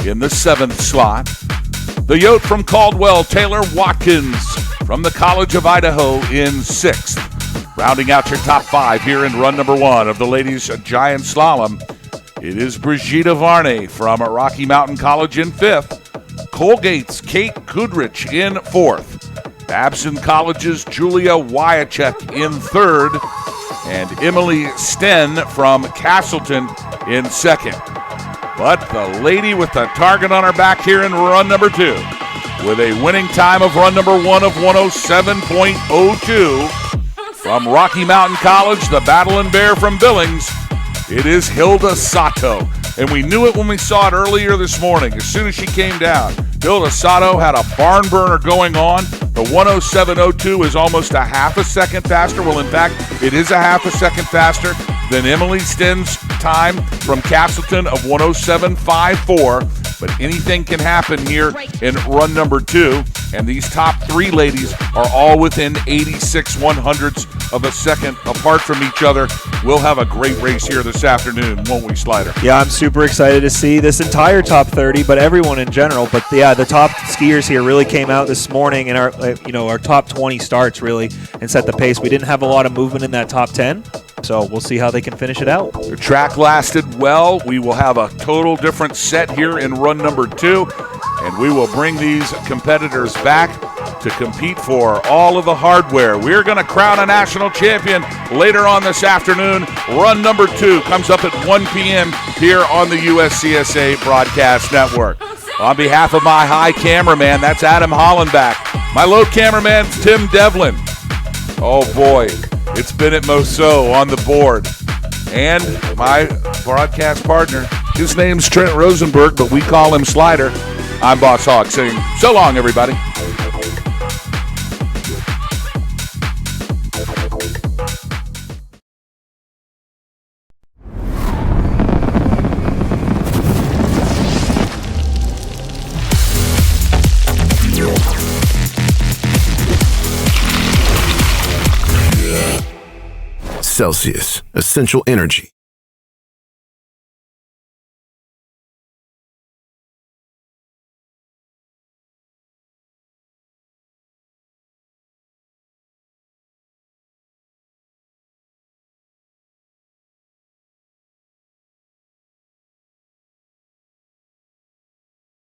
in the 7th slot. The Yote from Caldwell, Taylor Watkins from the College of Idaho in 6th. Rounding out your top 5 here in run number 1 of the ladies' giant slalom, it is Brigitte Varney from Rocky Mountain College in 5th. Colgate's Kate Kudrich in 4th. Babson College's Julia Wyachek in 3rd. And Emily Sten from Castleton in 2nd. But the lady with the target on her back here in run number 2 with a winning time of run number 1 of 107.02 from Rocky Mountain College, the Battle Bear from Billings, it is Hilda Sato. And we knew it when we saw it earlier this morning. As soon as she came down, Hilda Sato had a barn burner going on. The 107.02 is almost a half a second faster. Well, in fact, it is a half a second faster than Emily Sten's time from Castleton of 107.54. But anything can happen here in run number 2. And these top 3 ladies are all within 86 100ths of a second apart from each other. We'll have a great race here this afternoon, won't we, Slider? Yeah, I'm super excited to see this entire top 30, but everyone in general. But yeah, the top skiers here really came out this morning, and our top 20 starts really and set the pace. We didn't have a lot of movement in that top 10, so we'll see how they can finish it out. The track lasted well. We will have a total different set here in run number 2, and we will bring these competitors back to compete for all of the hardware. We're going to crown a national champion later on this afternoon. Run number 2 comes up at 1 p.m. here on the USCSA Broadcast Network. On behalf of my high cameraman, that's Adam Hollenbach. My low cameraman, Tim Devlin. Oh boy, it's Bennett Mosso on the board. And my broadcast partner, his name's Trent Rosenberg, but we call him Slider. I'm Boss Hog saying so long, everybody. Celsius, essential energy.